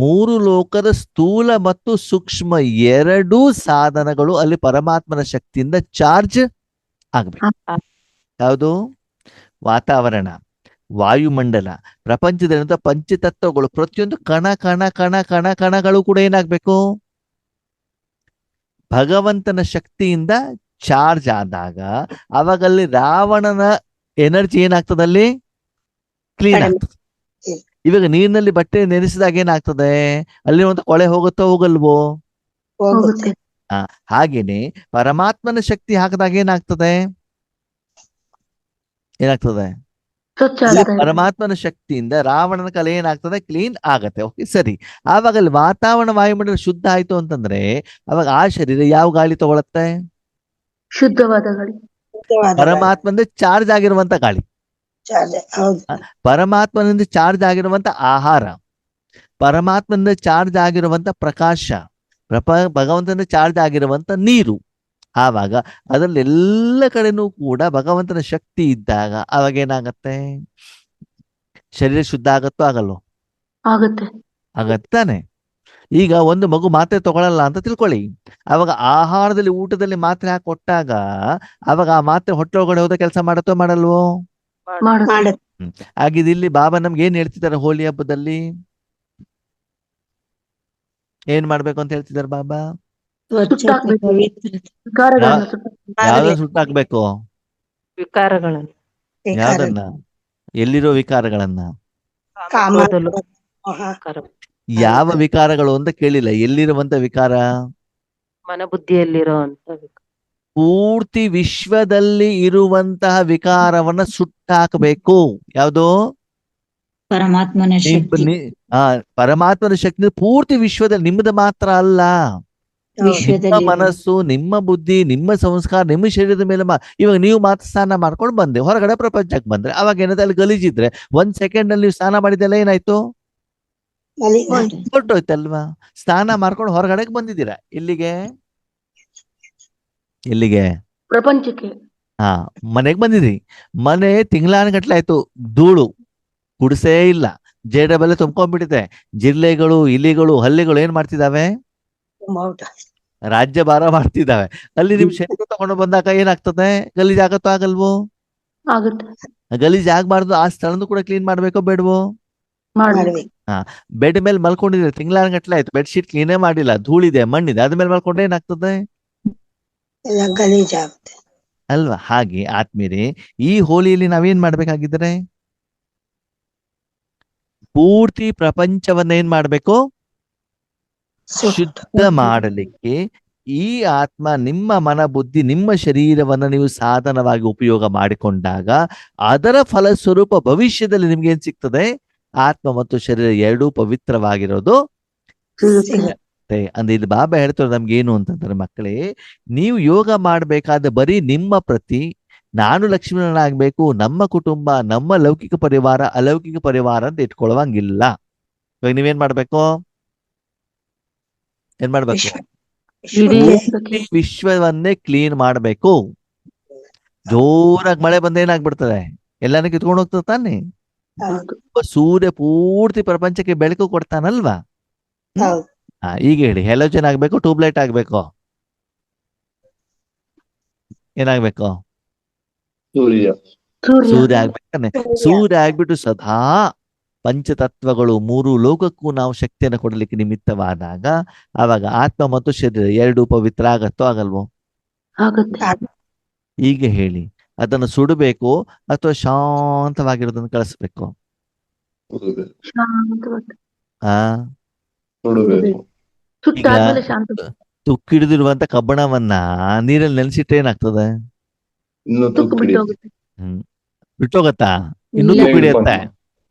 ಮೂರು ಲೋಕದ ಸ್ಥೂಲ ಮತ್ತು ಸೂಕ್ಷ್ಮ ಎರಡೂ ಸಾಧನಗಳು ಅಲ್ಲಿ ಪರಮಾತ್ಮನ ಶಕ್ತಿಯಿಂದ ಚಾರ್ಜ್ ಆಗ್ಬೇಕು. ಯಾವುದು? ವಾತಾವರಣ, ವಾಯುಮಂಡಲ, ಪ್ರಪಂಚದಲ್ಲಿರುವಂತ ಪಂಚತತ್ವಗಳು, ಪ್ರತಿಯೊಂದು ಕಣ ಕಣ ಕಣ ಕಣ ಕಣಗಳು ಕೂಡ ಏನಾಗ್ಬೇಕು? ಭಗವಂತನ ಶಕ್ತಿಯಿಂದ ಚಾರ್ಜ್ ಆದಾಗ ಅವಾಗಲ್ಲಿ ರಾವಣನ ಎನರ್ಜಿ ಏನಾಗ್ತದಲ್ಲಿ? ಕ್ಲೀನ್ ಆಗ್ತದೆ. ಇವಾಗ ನೀರಿನಲ್ಲಿ ಬಟ್ಟೆ ನೆನೆಸಿದಾಗ ಏನಾಗ್ತದೆ? ಅಲ್ಲಿರುವಂತ ಕೊಳೆ ಹೋಗುತ್ತೋ ಹೋಗಲ್ವೋ? ಹೋಗುತ್ತೆ. ಹಾಗೇನೆ ಪರಮಾತ್ಮನ ಶಕ್ತಿ ಹಾಕಿದಾಗ ಏನಾಗ್ತದೆ? ಪರಮಾತ್ಮನ ಶಕ್ತಿಯಿಂದ ರಾವಣನ ಕಲೆ ಏನಾಗ್ತದೆ? ಕ್ಲೀನ್ ಆಗತ್ತೆ. ಓಕೆ, ಸರಿ. ಆವಾಗ ಅಲ್ಲಿ ವಾತಾವರಣ ವಾಯುಮಂಡಲ ಶುದ್ಧ ಆಯ್ತು ಅಂತಂದ್ರೆ ಅವಾಗ ಆ ಶರೀರ ಯಾವ ಗಾಳಿ ತಗೊಳತ್ತೆ? ಶುದ್ಧವಾದ ಗಾಳಿ. ಪರಮಾತ್ಮನಿಂದ ಚಾರ್ಜ್ ಆಗಿರುವಂತ ಗಾಳಿ, ಪರಮಾತ್ಮನಿಂದ ಚಾರ್ಜ್ ಆಗಿರುವಂತ ಆಹಾರ, ಪರಮಾತ್ಮನಿಂದ ಚಾರ್ಜ್ ಆಗಿರುವಂತ ಪ್ರಕಾಶ, ಭಗವಂತನಿಂದ ಚಾರ್ಜ್ ಆಗಿರುವಂತ ನೀರು. ಆವಾಗ ಅದರಲ್ಲಿ ಎಲ್ಲ ಕಡೆನೂ ಕೂಡ ಭಗವಂತನ ಶಕ್ತಿ ಇದ್ದಾಗ ಅವಾಗ ಏನಾಗತ್ತೆ? ಶರೀರ ಶುದ್ಧ ಆಗತ್ತೋ ಆಗಲ್ಲೋ? ಆಗತ್ತಾನೆ. ಈಗ ಒಂದು ಮಗು ಮಾತ್ರೆ ತಗೊಳಲ್ಲ ಅಂತ ತಿಳ್ಕೊಳ್ಳಿ. ಅವಾಗ ಆಹಾರದಲ್ಲಿ ಊಟದಲ್ಲಿ ಮಾತ್ರೆ ಹಾಕಿ ಕೊಟ್ಟಾಗ ಅವಾಗ ಆ ಮಾತ್ರೆ ಹೊಟ್ಟೆ ಒಳಗಡೆ ಹೋದ ಕೆಲಸ ಮಾಡತ್ತೋ ಮಾಡಲ್ವೋ? ಹಾಗಿದ್ ಇಲ್ಲಿ ಬಾಬಾ ನಮ್ಗೆ ಏನ್ ಹೇಳ್ತಿದ್ದಾರೆ? ಹೋಲಿ ಹಬ್ಬದಲ್ಲಿ ಏನ್ ಮಾಡ್ಬೇಕು ಅಂತ ಹೇಳ್ತಿದ್ದಾರೆ ಬಾಬಾ? ಯಾವ್ದನ್ನ ಸುಟ್ಟಾಕ್ಬೇಕು? ವಿಕಾರಗಳನ್ನು. ಯಾವ್ದನ್ನ? ಎಲ್ಲಿರೋ ವಿಕಾರಗಳನ್ನ? ಯಾವ ವಿಕಾರಗಳು ಅಂತ ಕೇಳಿಲ್ಲ. ಎಲ್ಲಿರುವಂತ ವಿಕಾರ? ಮನಬುದ್ಧಿಯಲ್ಲಿರೋ ಅಂತ ಪೂರ್ತಿ ವಿಶ್ವದಲ್ಲಿ ಇರುವಂತಹ ವಿಕಾರವನ್ನ ಸುಟ್ಟಾಕಬೇಕು. ಯಾವುದು? ಪರಮಾತ್ಮನ ಶಕ್ತಿ. ಪರಮಾತ್ಮನ ಶಕ್ತಿ ಪೂರ್ತಿ ವಿಶ್ವದಲ್ಲಿ, ನಿಮ್ಮದು ಮಾತ್ರ ಅಲ್ಲ. ನಿಮ್ಮ ಮನಸ್ಸು, ನಿಮ್ಮ ಬುದ್ಧಿ, ನಿಮ್ಮ ಸಂಸ್ಕಾರ, ನಿಮ್ಮ ಶರೀರದ ಮೇಲೆ ಇವಾಗ ನೀವು ಮಾತ್ರ ಸ್ನಾನ ಮಾಡ್ಕೊಂಡು ಬಂದೆ, ಹೊರಗಡೆ ಪ್ರಪಂಚಕ್ಕೆ ಬಂದ್ರೆ ಅವಾಗ ಏನಾದ್ರೆ ಅಲ್ಲಿ ಗಲೀಜಿದ್ರೆ 1 ಸೆಕೆಂಡ್ ಅಲ್ಲಿ ನೀವು ಸ್ನಾನ ಮಾಡಿದೆಲ್ಲ ಏನಾಯ್ತು? ಹೊರಟೋಯ್ತಲ್ವಾ? ಸ್ನಾನ ಮಾಡ್ಕೊಂಡು ಹೊರಗಡೆಗೆ ಬಂದಿದ್ದೀರಾ. ಎಲ್ಲಿಗೆ? ಪ್ರಪಂಚಕ್ಕೆ. ಮನೆಗೆ ಬಂದಿದ್ರಿ. ಮನೆ ತಿಂಗಳಾನುಗಟ್ಲೆ ಆಯ್ತು, ಧೂಳು ಗುಡಿಸೇ ಇಲ್ಲ, ಜೇಡಬೆಲ್ಲ ತುಂಬ್ಕೊಂಡ್ಬಿಟ್ಟಿದೆ. ಜಿರಳೆಗಳು, ಇಲಿಗಳು, ಹಲ್ಲಿಗಳು ಏನ್ ಮಾಡ್ತಿದಾವೆ? ರಾಜ್ಯ ಭಾರ ಮಾಡ್ತಿದ್ದಾವೆ. ಅಲ್ಲಿ ನಿಮ್ ಶರೀರ ತಗೊಂಡು ಬಂದಾಗ ಏನಾಗ್ತದೆ? ಗಲೀಜ್ ಆಗತ್ತೋ ಆಗಲ್ವೋ? ಗಲೀಜ್ ಆಗ್ಬಾರ್ದು. ಆ ಸ್ಥಳನೂ ಕೂಡ ಕ್ಲೀನ್ ಮಾಡ್ಬೇಕೋ ಬೇಡವೋ? ಬೆಡ್ ಮೇಲೆ ಮಲ್ಕೊಂಡಿದ್ರೆ ತಿಂಗಳಾನುಗಟ್ಲೆ ಆಯ್ತು, ಬೆಡ್ ಶೀಟ್ ಕ್ಲೀನೇ ಮಾಡಿಲ್ಲ, ಧೂಳಿದೆ, ಮಣ್ಣಿದೆ, ಅದ್ಮೇಲೆ ಮಲ್ಕೊಂಡ್ರೆ ಏನಾಗ್ತದೆ? ಅಲ್ವಾ? ಹಾಗೆ ಆತ್ಮೀಯರೇ, ಈ ಹೋಲಿಯಲ್ಲಿ ನಾವೇನ್ ಮಾಡ್ಬೇಕಾಗಿದ್ರೆ ಪೂರ್ತಿ ಪ್ರಪಂಚವನ್ನ ಏನ್ ಮಾಡ್ಬೇಕು? ಶುದ್ಧ ಮಾಡಲಿಕ್ಕೆ ಈ ಆತ್ಮ, ನಿಮ್ಮ ಮನ ಬುದ್ಧಿ, ನಿಮ್ಮ ಶರೀರವನ್ನ ನೀವು ಸಾಧನವಾಗಿ ಉಪಯೋಗ ಮಾಡಿಕೊಂಡಾಗ ಅದರ ಫಲಸ್ವರೂಪ ಭವಿಷ್ಯದಲ್ಲಿ ನಿಮ್ಗೆ ಏನ್ ಸಿಗ್ತದೆ? ಆತ್ಮ ಮತ್ತು ಶರೀರ ಎರಡೂ ಪವಿತ್ರವಾಗಿರೋದು ಅಂದ್ರೆ ಇಲ್ಲಿ ಬಾಬಾ ಹೇಳ್ತಾರೆ ನಮ್ಗೆ ಏನು ಅಂತಂದ್ರೆ, ಮಕ್ಕಳೇ, ನೀವು ಯೋಗ ಮಾಡ್ಬೇಕಾದ್ರೆ ಬರೀ ನಿಮ್ಮ ಪ್ರತಿ ನಾನು ಲಕ್ಷ್ಮೀನಾರಾಯಣನಾಗ್ಬೇಕು, ನಮ್ಮ ಕುಟುಂಬ, ನಮ್ಮ ಲೌಕಿಕ ಪರಿವಾರ, ಅಲೌಕಿಕ ಪರಿವಾರ ಅಂತ ಇಟ್ಕೊಳ್ಳುವಂಗಿಲ್ಲ. ಇವಾಗ ನೀವೇನ್ ಮಾಡ್ಬೇಕು? ವಿಶ್ವವನ್ನೇ ಕ್ಲೀನ್ ಮಾಡ್ಬೇಕು. ಜೋರಾಗಿ ಮಳೆ ಬಂದ ಏನಾಗ್ಬಿಡ್ತದೆ? ಎಲ್ಲಾನು ಕಿತ್ಕೊಂಡು ಹೋಗ್ತದೆ ತಾನೆ. ಸೂರ್ಯ ಪೂರ್ತಿ ಪ್ರಪಂಚಕ್ಕೆ ಬೆಳಕು ಕೊಡ್ತಾನಲ್ವಾ? ಈಗ ಹೇಳಿ, ಹೆಲೋಜನ್ ಆಗ್ಬೇಕು, ಟ್ಯೂಬ್ಲೈಟ್ ಆಗ್ಬೇಕು? ಏನಾಗ್ಬೇಕು? ಸೂರ್ಯ ಆಗ್ಬೇಕಾನೆ. ಸೂರ್ಯ ಆಗ್ಬಿಟ್ಟು ಸದಾ ಪಂಚತತ್ವಗಳು 3 ಲೋಕಕ್ಕೂ ನಾವು ಶಕ್ತಿಯನ್ನು ಕೊಡಲಿಕ್ಕೆ ನಿಮಿತ್ತವಾದಾಗ ಆವಾಗ ಆತ್ಮ ಮತ್ತು ಶರೀರ ಎರಡೂ ಪವಿತ್ರ ಆಗತ್ತೋ ಆಗಲ್ವೋ? ಈಗ ಹೇಳಿ, ಅದನ್ನು ಸುಡಬೇಕು ಅಥವಾ ಶಾಂತವಾಗಿರೋದನ್ನು ಕಳಿಸ್ಬೇಕು? ತುಕ್ಕಿಡಿದಿರುವಂತ ಕಬ್ಬಣವನ್ನ ನೀರಲ್ಲಿ ನೆನೆಸಿಟ್ರೆ ಏನಾಗ್ತದೆ? ಬಿಟ್ಟೋಗತ್ತಾ? ಇನ್ನೂ ಇಲ್ಲ. ತುಪ್ಪ ಹಿಡಿಯುತ್ತೆ.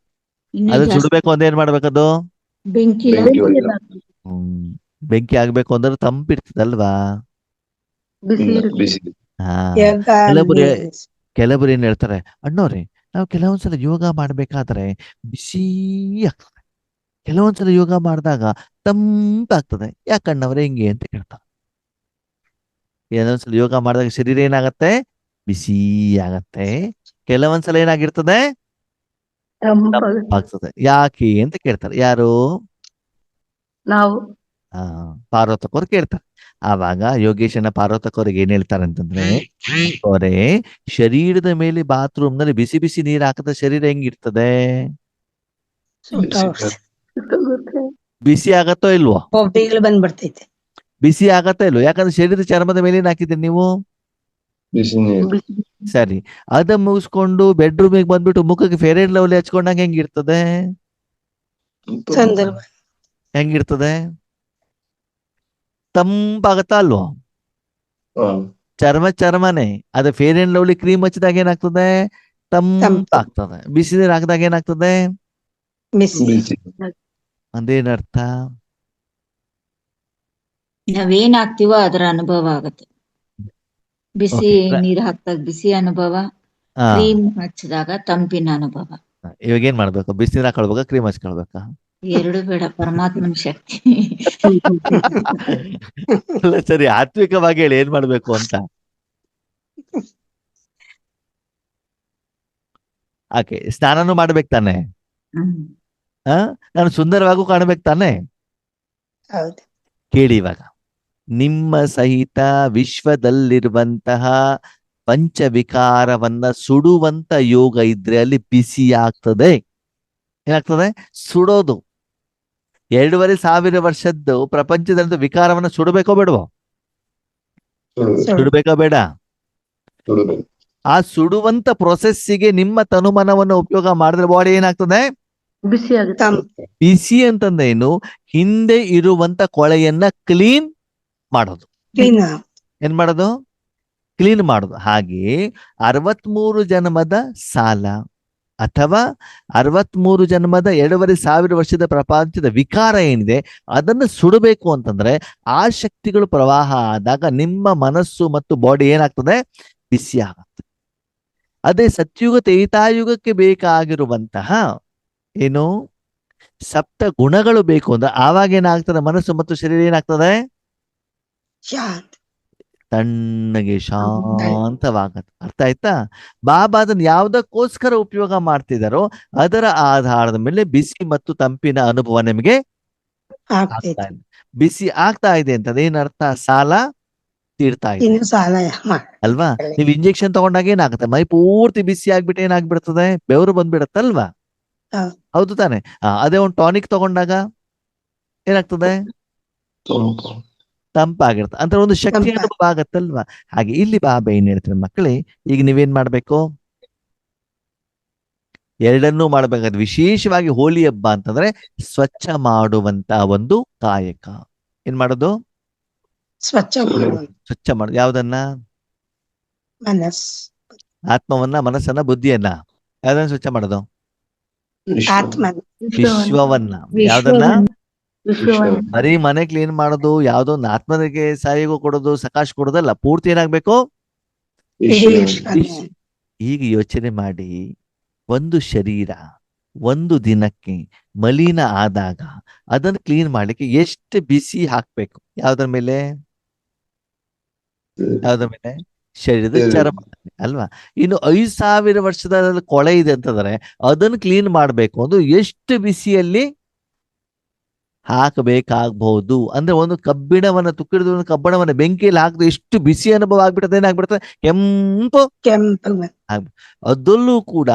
ಇನ್ನೂ ಅದು ಜಾಸ್ತಿ ಸುಡಬೇಕು ಅಂದ್ರೆ ಏನ್ ಮಾಡ್ಬೇಕದು? ಬೆಂಕಿ ಬೆಂಕಿ ಬೆಂಕಿಯಲ್ಲಿ ಒಳಗೆ ಹಾಕಿ. ಬೆಂಕಿ ಆಗ್ಬೇಕು ಅಂದ್ರೆ ತಂಪಿರ್ತದಲ್ವಾ? ಬಿಸಿ ಇರುತ್ತೆ. ಬಿಸಿ. ಹಾ ಯೋಗ ಕೆಲವೊಬ್ರು ಅಗ್ನಿ ಕೆಲವೊಬ್ರು ಏನ್ ಹೇಳ್ತಾರೆ, ಅಣ್ಣವ್ರೆ ನಾವು ಕೆಲವೊಂದ್ಸಲ ಯೋಗ ಮಾಡ್ಬೇಕಾದ್ರೆ ಬಿಸಿ ಆಗ್ತದೆ, ಕೆಲವೊಂದ್ಸಲ ಯೋಗ ಮಾಡಿದಾಗ ತಂಪಾಗ್ತದೆ, ಯಾಕಣ್ಣವ್ರೆ ಹಿಂಗೆ ಅಂತ ಕೇಳ್ತಾರೆ. ಕೆಲವೊಂದ್ಸಲ ಯೋಗ ಮಾಡಿದಾಗ ಶರೀರ ಏನಾಗತ್ತೆ? ಬಿಸಿ ಆಗತ್ತೆ. ಕೆಲವೊಂದ್ಸಲ ಏನಾಗಿರ್ತದೆ? ತಂಪಾಗುತ್ತೆ. ತಂಪಾಗ್ತದೆ. ಯಾಕೆ ಅಂತ ಕೇಳ್ತಾರೆ. ಯಾರು? ನಾವು ಆ ಪಾರ್ವತಕವ್ರು ಕೇಳ್ತಾರೆ. ಆವಾಗ ಯೋಗೇಶನ ಪಾರ್ವತಕವ್ರಿಗೆ ಏನ್ ಹೇಳ್ತಾರೆ ಅಂತಂದ್ರೆ, ಅವರೇ ಶರೀರದ ಮೇಲೆ ಬಾತ್ರೂಮ್ ನಲ್ಲಿ ಬಿಸಿ ಬಿಸಿ ನೀರ್ ಹಾಕಿದ ಶರೀರ ಹೆಂಗಿರ್ತದೆ? ಸುಟ್ಟೋಗ್ತದೆ. ಸುಟ್ಟೋಗುತ್ತೆ. ಬಿಸಿ ಆಗತ್ತೋ ಇಲ್ವೋ? ಹೊಬ್ಬಿಗಳು ಬಂದ್ಬಿಡ್ತೈತೆ. ಬಿಸಿ ಆಗತ್ತೋ ಇಲ್ವೋ? ಯಾಕಂದ್ರೆ ಶರೀರದ ಚರ್ಮದ ಮೇಲೆ ಏನ್ ಹಾಕಿದ್ದೀರಿ ನೀವು? ಬಿಸಿ ನೀರು. ಬಿಸಿ ಸರಿ, ಅದ ಮುಗಿಸ್ಕೊಂಡು ಬೆಡ್ರೂಮಿಗೆ ಬಂದ್ಬಿಟ್ಟು ಮುಖಕ್ಕೆ ಫೇರ್ ಅಂಡ್ ಲವ್ಲಿ ಹಚ್ಕೊಂಡಾಗ ಹೆಂಗಿರ್ತದೆ? ಸಂದರ್ಭ ಹೆಂಗಿರ್ತದೆ? ತಂಪಾಗತ್ತಾ ಅಲ್ವೋ? ಹಾ. ಚರ್ಮನೇ. ಅದು ಫೇರ್ ಅಂಡ್ ಲವ್ಲಿ ಕ್ರೀಮ್ ಹಚ್ಚಿದಾಗ ಏನಾಗ್ತದೆ? ತಂಪಾಗ್ತದೆ. ಬಿಸಿ ನೀರು ಹಾಕಿದಾಗ ಏನಾಗ್ತದೆ? ಬಿಸಿ ಬಿಸಿ. ಅಂದೇನರ್ಥ? ನಾವೇನ್ ಹಾಕ್ತಿವೋ ಅದರ ಅನುಭವ ಆಗತ್ತೆ. ಬಿಸಿ Okay. ನೀರ್ ಹಾಕ್ದಾಗ ಬಿಸಿ ಅನುಭವ, ಆ, ಕ್ರೀಮ್ ಹಚ್ಚಿದಾಗ ತಂಪಿನ ಅನುಭವ. ಇವಾಗ ಏನ್ ಮಾಡ್ಬೇಕು? ಬಿಸಿ ನೀರು ಹಾಕೊಳ್ಬೇಕಾ ಕ್ರೀಮ್ ಹಚ್ಕೊಳ್ಬೇಕಾ? ಎರಡು ಬೇಡ, ಪರಮಾತ್ಮನ ಶಕ್ತಿ. ಅಲ್ಲ ಸರಿ, ಆತ್ವಿಕವಾಗಿ ಹೇಳಿ ಏನ್ ಮಾಡ್ಬೇಕು ಅಂತ. ಆಕೆ ಸ್ನಾನನೂ ಮಾಡ್ಬೇಕು ತಾನೆ? ಹ್ಮ್. ಆ ನಾನು ಸುಂದರವಾಗೂ ಕಾಣ್ಬೇಕು ತಾನೆ? ಹೌದು. ಕೇಳಿ ಇವಾಗ, ನಿಮ್ಮ ಸಹಿತ ವಿಶ್ವದಲ್ಲಿರುವಂತಹ ಪಂಚವಿಕಾರವನ್ನ ಸುಡುವಂತ ಯೋಗ ಇದ್ರೆ ಅಲ್ಲಿ ಬಿಸಿ ಆಗ್ತದೆ. ಏನಾಗ್ತದೆ? ಸುಡೋದು. 2,500 ವರ್ಷದ್ದು ಪ್ರಪಂಚದಂತ ವಿಕಾರವನ್ನ ಸುಡಬೇಕೋ ಬೇಡವೋ? ಸುಡಬೇಕೋ ಬೇಡ? ಸುಡಬೇಕು. ಆ ಸುಡುವಂತ ಪ್ರೊಸೆಸ್ಸಿಗೆ ನಿಮ್ಮ ತನುಮನವನ್ನು ಉಪಯೋಗ ಮಾಡಿದ್ರೆ ಬಾಡಿ ಏನಾಗ್ತದೆ? ಬಿಸಿ ಆಗುತ್ತೆ. ಬಿಸಿ ಅಂತಂದೇನು? ಹಿಂದೆ ಇರುವಂತ ಕೊಳೆಯನ್ನ ಕ್ಲೀನ್ ಮಾಡೋದು. ಕ್ಲೀನ್ ಏನ್ ಮಾಡೋದು? ಕ್ಲೀನ್ ಮಾಡೋದು. ಹಾಗೆ 63 ಜನ್ಮದ ಸಾಲ ಅಥವಾ 63 ಜನ್ಮದ 2,500 ವರ್ಷದ ಪ್ರಪಂಚದ ವಿಕಾರ ಏನಿದೆ ಅದನ್ನು ಸುಡಬೇಕು ಅಂತಂದ್ರೆ ಆ ಶಕ್ತಿಗಳು ಪ್ರವಾಹ ಆದಾಗ ನಿಮ್ಮ ಮನಸ್ಸು ಮತ್ತು ಬಾಡಿ ಏನಾಗ್ತದೆ? ಬಿಸಿ ಆಗತ್ತೆ. ಅದೇ ಸತ್ಯುಗ ತ್ರೇತಾಯುಗಕ್ಕೆ ಬೇಕಾಗಿರುವಂತಹ ಏನು ಸಪ್ತ ಗುಣಗಳು ಬೇಕು ಅಂದ್ರೆ ಆವಾಗ ಏನಾಗ್ತದೆ? ಮನಸ್ಸು ಮತ್ತು ಶರೀರ ಏನಾಗ್ತದೆ? ಶಾಂತ ತಣ್ಣಗೆ ಶಾಂತವಾಗತ್ತೆ. ಅರ್ಥ ಆಯ್ತಾ? ಬಾಬಾ ಅದನ್ನ ಯಾವ್ದಕ್ಕೋಸ್ಕರ ಉಪಯೋಗ ಮಾಡ್ತಿದಾರೋ ಅದರ ಆಧಾರದ ಮೇಲೆ ಬಿಸಿ ಮತ್ತು ತಂಪಿನ ಅನುಭವ ನಿಮಗೆ ಆಗ್ತಾ ಆಗ್ತೈತೆ. ಇದೆ. ಬಿಸಿ ಆಗ್ತಾ ಇದೆ ಅಂತ ಏನರ್ಥ? ಸಾಲ ತೀರ್ತಾ ಇದೆ ಇನ್ನು ಸಾಲ ಅಲ್ವಾ? ನೀವು ಇಂಜೆಕ್ಷನ್ ತಗೊಂಡಾಗ ಏನಾಗುತ್ತೆ? ಮೈ ಪೂರ್ತಿ ಬಿಸಿ ಆಗ್ಬಿಟ್ಟು ಏನಾಗ್ಬಿಡ್ತದೆ? ಬೆವರು ಬಂದ್ಬಿಡತ್ತಲ್ವಾ? ಹೌದು. ಹೌದು ತಾನೆ? ಅದೇ ಒಂದು ಟಾನಿಕ್ ತಗೊಂಡಾಗ ಏನಾಗ್ತದೆ? ತಂಪು. ತಂಪಾಗಿರುತ್ತೆ. ಅಂತ ಒಂದು ಶಕ್ತಿ ಅನುಭವ ಆಗತ್ತಲ್ವಾ? ಹಾಗೆ ಇಲ್ಲಿ ಬಾಬಾ ಏನ್ ಹೇಳ್ತಾರೆ ಮಕ್ಕಳೇ, ಈಗ ನೀವೇನ್ ಮಾಡ್ಬೇಕು? ಎರಡನ್ನೂ ಮಾಡ್ಬೇಕಾದ್ರೆ ವಿಶೇಷವಾಗಿ ಹೋಳಿ ಹಬ್ಬ ಅಂತಂದ್ರೆ ಸ್ವಚ್ಛ ಮಾಡುವಂತ ಒಂದು ಕಾಯಕ. ಏನ್ ಮಾಡೋದು? ಸ್ವಚ್ಛ ಮಾಡುವಂತ ಸ್ವಚ್ಛ ಮಾಡೋದು. ಯಾವ್ದನ್ನ? ಮನಸ್ಸು, ಆತ್ಮವನ್ನ, ಮನಸ್ಸನ್ನ, ಬುದ್ಧಿಯನ್ನ. ಯಾವ್ದನ್ನ ಸ್ವಚ್ಛ ಮಾಡೋದು? ಆತ್ಮ, ವಿಶ್ವವನ್ನ. ಯಾವ್ದನ್ನ? ವಿಶ್ವವನ್ನು ಬರೀ ಮನೆ ಕ್ಲೀನ್ ಮಾಡೋದು, ಯಾವ್ದೋ ಒಂದು ಆತ್ಮನಿಗೆ ಸಹಯೋಗ ಕೊಡೋದು, ಸಕಾಶ ಕೊಡೋದಲ್ಲ. ಪೂರ್ತಿ ಏನಾಗ್ಬೇಕು? ಇಡೀ ವಿಶ್ವ. ವಿಶ್ವನೇ. ಈಗ ಯೋಚನೆ ಮಾಡಿ, ಒಂದು ಶರೀರ ಒಂದು ದಿನಕ್ಕೆ ಮಲಿನ ಆದಾಗ ಅದನ್ನು ಕ್ಲೀನ್ ಮಾಡ್ಲಿಕ್ಕೆ ಎಷ್ಟು ಬಿಸಿ ಹಾಕ್ಬೇಕು? ಯಾವ್ದ್ರ ಮೇಲೆ? ಯಾವ್ದ್ರ ಮೇಲೆ? ಶರೀರದ ಚರ್ಮ ಅಲ್ವಾ? ಇನ್ನು 5,000 ವರ್ಷದ ಕೊಳೆ ಇದೆ ಅಂತಂದ್ರೆ ಅದನ್ನು ಕ್ಲೀನ್ ಮಾಡ್ಬೇಕು ಅಂದ್ರೆ ಎಷ್ಟು ಬಿಸಿಯಲ್ಲಿ ಹಾಕಬೇಕಾಗಬಹುದು? ಅಂದ್ರೆ ಒಂದು ಕಬ್ಬಿಣವನ್ನ ತುಕ್ಕಿಡಿದ ಒಂದು ಕಬ್ಬಿಣವನ್ನ ಬೆಂಕಿಯಲ್ಲಿ ಹಾಕಿದ್ರೆ ಎಷ್ಟು ಬಿಸಿ ಅನುಭವ ಆಗ್ಬಿಟ್ಟದೆ, ಏನಾಗ್ಬಿಡುತ್ತೆ? ಕೆಂಪು. ಕೆಂಪು ಅದಲ್ಲೂ ಕೂಡ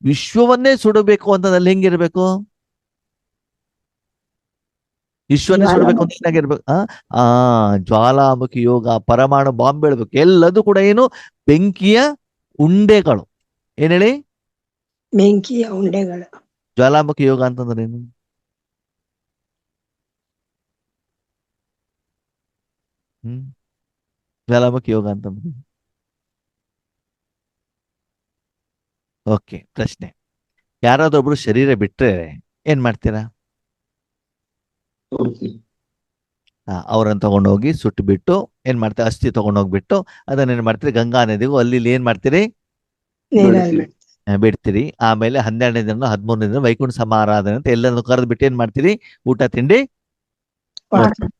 ವಿಶ್ವವನ್ನೇ ಸುಡಬೇಕು ಅಂತಂದಲ್ಲಿ ಹೆಂಗಿರ್ಬೇಕು? ವಿಶ್ವನ್ನೇ ಸುಡಬೇಕು ಅಂತ ಏನಾಗಿರ್ಬೇಕು? ಜ್ವಾಲಾಮುಖಿ ಯೋಗ, ಪರಮಾಣು ಬಾಂಬ್ ಬೀಳ್ಬೇಕು. ಎಲ್ಲದೂ ಕೂಡ ಏನು? ಬೆಂಕಿಯ ಉಂಡೆಗಳು. ಏನ್ ಹೇಳಿ? ಬೆಂಕಿಯ ಉಂಡೆಗಳು. ಜ್ವಾಲಾಮುಖಿ ಯೋಗ ಅಂತಂದ್ರೆ ಏನು? ಜ್ವಾಲಾಮುಖಿ ಯೋಗ ಅಂತಂದ್ರೆ ಓಕೆ, ಪ್ರಶ್ನೆ ಯಾರಾದೊಬ್ರು ಶರೀರ ಬಿಟ್ರೆ ಏನ್ ಮಾಡ್ತೀರಾ? ಕೊಡ್ತೀವಿ. ಅವ್ರನ್ನ ತಗೊಂಡೋಗಿ ಸುಟ್ಟು ಬಿಟ್ಟು ಏನ್ ಮಾಡ್ತೀರಿ? ಅಸ್ಥಿ ತಗೊಂಡೋಗ್ಬಿಟ್ಟು ಅದನ್ನ ಏನ್ ಮಾಡ್ತೀರಿ? ಗಂಗಾ ನದಿಗೂ ಅಲ್ಲಿ ಇಲ್ಲಿ ಏನ್ ಮಾಡ್ತೀರಿ? ನೀರಲ್ಲಿ ಬಿಡ್ತೀವಿ. ಬಿಡ್ತೀರಿ. ಆಮೇಲೆ 12ನೇ ದಿನ 13ನೇ ದಿನ ವೈಕುಂಠ ಸಮಾರಾಧನೆ ಅಂತ ಎಲ್ಲರನ್ನು ಕರೆದು ಬಿಟ್ಟು ಏನ್ ಮಾಡ್ತೀರಿ? ಊಟ ತಿಂಡಿ ಮಾಡ್ತೀವಿ.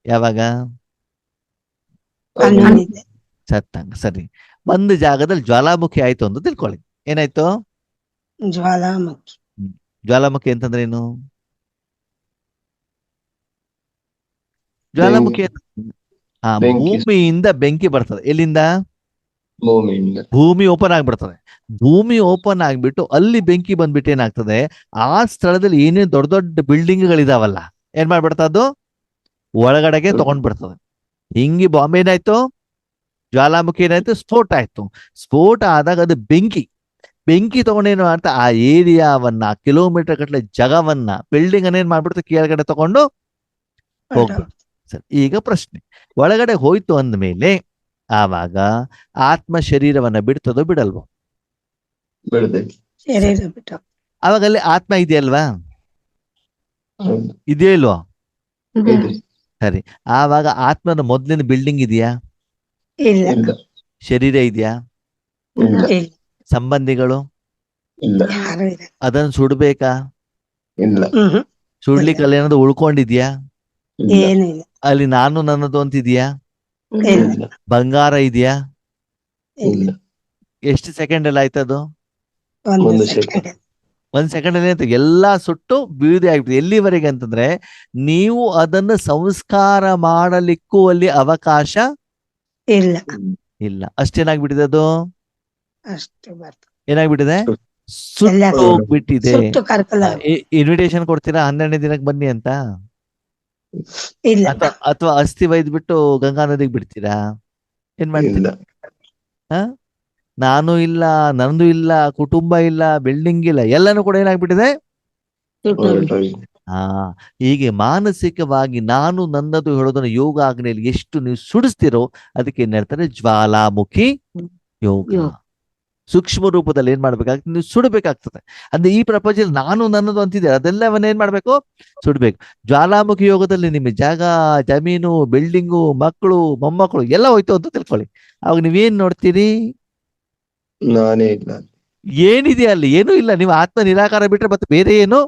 ಯಾವಾಗ? ಹನ್ನೊಂದಿದೆ. ಸತ್ತಂಗ. ಸರಿ, ಒಂದು ಜಾಗದಲ್ಲಿ ಜ್ವಾಲಾಮುಖಿ ಆಯ್ತು ಅಂತ ತಿಳ್ಕೊಳ್ಳಿ. ಏನಾಯ್ತು? ಜ್ವಾಲಾಮುಖಿ. ಜ್ವಾಲಾಮುಖಿ ಅಂತಂದ್ರೆ ಏನು? ಜ್ವಾಲಾಮುಖಿ ಬೆಂಕಿ. ಭೂಮಿಯಿಂದ ಬೆಂಕಿ ಬರ್ತದೆ. ಎಲ್ಲಿಂದ? ಭೂಮಿಯಿಂದ. ಭೂಮಿ ಓಪನ್ ಆಗ್ಬಿಡ್ತದೆ. ಭೂಮಿ ಓಪನ್ ಆಗ್ಬಿಟ್ಟು ಅಲ್ಲಿ ಬೆಂಕಿ ಬಂದ್ಬಿಟ್ಟು ಏನಾಗ್ತದೆ? ಆ ಸ್ಥಳದಲ್ಲಿ ಏನೇನು ದೊಡ್ಡ ದೊಡ್ಡ ಬಿಲ್ಡಿಂಗ್ಗಳಿದಾವಲ್ಲ, ಏನ್ ಮಾಡ್ಬಿಡ್ತ ಅದು? ಒಳಗಡೆಗೆ ತಗೊಂಡ್ಬಿಡ್ತದೆ. ಹಿಂಗಿ ಬಾಂಬೆ ಏನಾಯ್ತು? ಜ್ವಾಲಾಮುಖಿ ಏನಾಯ್ತು? ಸ್ಫೋಟ ಆಯ್ತು. ಸ್ಫೋಟ ಆದಾಗ ಅದು ಬೆಂಕಿ ತಗೊಂಡೇನು ಅಂತ ಆ ಏರಿಯಾವನ್ನ, ಕಿಲೋಮೀಟರ್ ಗಟ್ಟಲೆ ಜಗವನ್ನ, ಬಿಲ್ಡಿಂಗ್ ಅನ್ನ ಏನ್ ಮಾಡ್ಬಿಡ್ತು? ಕೆಳಗಡೆ ತಗೊಂಡು ಹೋಗ್ಬಿಡ್ತು. ಸರಿ, ಈಗ ಪ್ರಶ್ನೆ, ಒಳಗಡೆ ಹೋಯ್ತು ಅಂದ್ಮೇಲೆ ಆವಾಗ ಆತ್ಮ ಶರೀರವನ್ನ ಬಿಡ್ತದೋ ಬಿಡಲ್ವೋ? ಬಿಡದೆ. ಶರೀರ ಬಿಟ್ಟು ಅವಾಗ ಅಲ್ಲಿ ಆತ್ಮ ಇದೆಯಲ್ವಾ? ಹೌದು. ಇದೆಯೋ ಇಲ್ವೋ? ಇದೆ. ಇದೆ. ಸರಿ, ಆವಾಗ ಆತ್ಮನ ಮೊದ್ಲಿನ ಬಿಲ್ಡಿಂಗ್ ಇದೆಯಾ? ಇಲ್ಲ. ಇಲ್ಲ. ಶರೀರ ಇದೆಯಾ? ಇಲ್ಲ. ಇಲ್ಲ. ಸಂಬಂಧಿಗಳು? ಇಲ್ಲ. ಯಾರು ಇಲ್ಲ. ಅದನ್ನ ಸುಡ್ಬೇಕಾ? ಇಲ್ಲ. ಸುಡ್ಲಿಕ್ಕೆ ಏನಾದ್ರು ಉಳ್ಕೊಂಡಿದ್ಯಾ? ಇಲ್ಲ. ಏನು ಇಲ್ಲ. ಅಲ್ಲಿ ನಾನು ನನ್ನದು ಅಂತಿದ್ಯಾ? ಇದೆ. ಇಲ್ಲ. ಬಂಗಾರ ಇದೆಯಾ? ಇಲ್ಲ. ಎಷ್ಟು ಸೆಕೆಂಡ್ ಅಲ್ಲಿ ಆಯ್ತದು? ಒಂದು ಒಂದು ಸೆಕೆಂಡ್. ಒಂದ್ ಸೆಕೆಂಡ್ ಅಲ್ಲಿ ಆಯ್ತು, ಎಲ್ಲಾ ಸುಟ್ಟು ಬೀಳದೆ ಆಗ್ಬಿಟ್ಟಿದೆ. ಎಲ್ಲಿವರೆಗೆ ಅಂತಂದ್ರೆ ನೀವು ಅದನ್ನು ಸಂಸ್ಕಾರ ಮಾಡಲಿಕ್ಕೂ ಅಲ್ಲಿ ಅವಕಾಶ ಇಲ್ಲ. ಇಲ್ಲ. ಅಷ್ಟೇನಾಗ್ಬಿಟ್ಟಿದೆ ಅದು? ಅಷ್ಟು ಬರ್ತದೆ. ಏನಾಗ್ಬಿಟ್ಟಿದೆ? ಎಲ್ಲ ಸುಟ್ಟು ಹೋಗ್ಬಿಟ್ಟಿದೆ. ಸುಟ್ಟು ಕರ್ಕಲ. ಇನ್ವಿಟೇಷನ್ ಕೊಡ್ತೀರಾ 12ನೇ ದಿನಕ್ಕೆ ಬನ್ನಿ ಅಂತ? ಇಲ್ಲ. ಅಥವಾ ಅಸ್ಥಿ ಒಯ್ದ್ಬಿಟ್ಟು ಗಂಗಾ ನದಿಗೆ ಬಿಡ್ತೀರಾ? ಏನ್ ಮಾಡ್ತೀರಾ? ಇಲ್ಲ. ನಾನು ಇಲ್ಲ, ನಂದು ಇಲ್ಲ, ಕುಟುಂಬ ಇಲ್ಲ, ಬಿಲ್ಡಿಂಗ್ ಇಲ್ಲ, ಎಲ್ಲಾನು ಕೂಡ ಏನಾಗ್ಬಿಟ್ಟಿದೆ? ಹೊರಟೋಗಿ. ಹೀಗೆ ಮಾನಸಿಕವಾಗಿ ನಾನು ನನ್ನದು ಹೇಳೋದನ್ನ ಯೋಗ ಆಗ್ನೇಲಿ ಎಷ್ಟು ನೀವು ಸುಡಿಸ್ತಿರೋ ಅದಕ್ಕೆ ಏನ್ ಹೇಳ್ತಾರೆ? ಜ್ವಾಲಾಮುಖಿ ಯೋಗ. ಯೋಗ. ಸೂಕ್ಷ್ಮ ರೂಪದಲ್ಲಿ ಏನ್ ಮಾಡ್ಬೇಕಾಗ್ತದೆ? ನೀವು ಸುಡಬೇಕಾಗ್ತದೆ. ಅಂದ್ರೆ ಈ ಪ್ರಪಂಚದಲ್ಲಿ ನಾನು ನನ್ನದು ಅಂತಿದೆ, ಅದೆಲ್ಲವನ್ನ ಏನ್ ಮಾಡ್ಬೇಕು? ಸುಡ್ಬೇಕು. ಜ್ವಾಲಾಮುಖಿ ಯೋಗದಲ್ಲಿ ನಿಮ್ಮ ಜಾಗ, ಜಮೀನು, ಬಿಲ್ಡಿಂಗು, ಮಕ್ಕಳು, ಮೊಮ್ಮಕ್ಕಳು ಎಲ್ಲ ಹೋಯ್ತು ಅಂತ ತಿಳ್ಕೊಳ್ಳಿ. ಅವಾಗ ನೀವೇನ್ ನೋಡ್ತೀರಿ? ನಾನೇ ಇಲ್ಲ. ಏನಿದೆ ಅಲ್ಲಿ? ಏನೂ ಇಲ್ಲ. ನೀವು ಆತ್ಮ ನಿರಾಕಾರ ಬಿಟ್ರೆ ಮತ್ತೆ ಬೇರೆ ಏನು?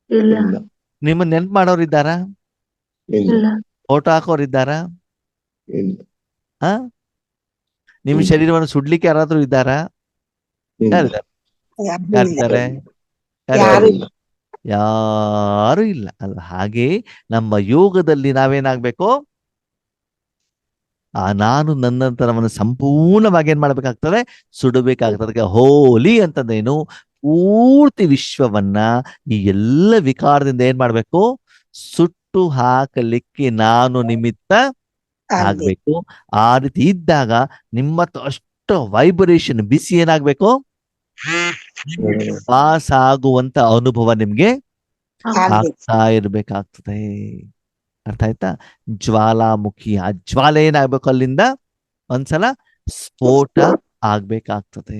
ಇಲ್ಲ. ಇಲ್ಲ. ನಿಮ್ಮ ನೆನ್ಪು ಮಾಡೋರಿದ್ದಾರಾ? ಇಲ್ಲ. ಇಲ್ಲ. ಫೋಟೋ ಹಾಕೋರಿದ್ದಾರಾ? ಇಲ್ಲ. ಹಾ, ನಿಮ್ಮ ಇಲ್ಲ. ಶರೀರವನ್ನು ಸುಡ್ಲಿಕ್ಕೆ ಯಾರಾದ್ರೂ ಇದ್ದಾರಾ? ಇಲ್ಲ. ಯಾರಿದ್ದಾರೆ? ಯಾರು ಯಾರಿದ್ದಾರೆ? ಯಾರು ಇಲ್ಲ. ಯಾರು ಇಲ್ಲ ಅಲ್ಲ. ಹಾಗೆ ನಮ್ಮ ಯೋಗದಲ್ಲಿ ನಾವೇನಾಗ್ಬೇಕು? ಆ ನಾನು ನನ್ನಂತರವನ್ನು ಸಂಪೂರ್ಣವಾಗಿ ಏನ್ ಮಾಡ್ಬೇಕಾಗ್ತದೆ? ಸುಡಬೇಕಾಗ್ತದೆ. ಅದಕ್ಕೆ ಹೋಲಿ ಅಂತಂದೇನು? ಪೂರ್ತಿ ವಿಶ್ವವನ್ನ ಈ ಎಲ್ಲ ವಿಕಾರದಿಂದ ಏನ್ ಮಾಡ್ಬೇಕು? ಸುಟ್ಟು ಹಾಕಲಿಕ್ಕೆ ನಾನು ನಿಮಿತ್ತ ಆಗ್ಬೇಕು. ಆ ರೀತಿ ಇದ್ದಾಗ ನಿಮ್ಮ ಅಷ್ಟು ವೈಬ್ರೇಷನ್, ಬಿಸಿ ಏನಾಗ್ಬೇಕು? ಪಾಸ್ ಆಗುವಂತ ಅನುಭವ ನಿಮ್ಗೆ ಆಗ್ತಾ ಇರ್ಬೇಕಾಗ್ತದೆ. ಅರ್ಥ ಆಯ್ತಾ? ಜ್ವಾಲಾಮುಖಿ, ಆ ಜ್ವಾಲೆ ಏನಾಗ್ಬೇಕು? ಅಲ್ಲಿಂದ ಒಂದ್ಸಲ ಸ್ಫೋಟ ಆಗ್ಬೇಕಾಗ್ತದೆ.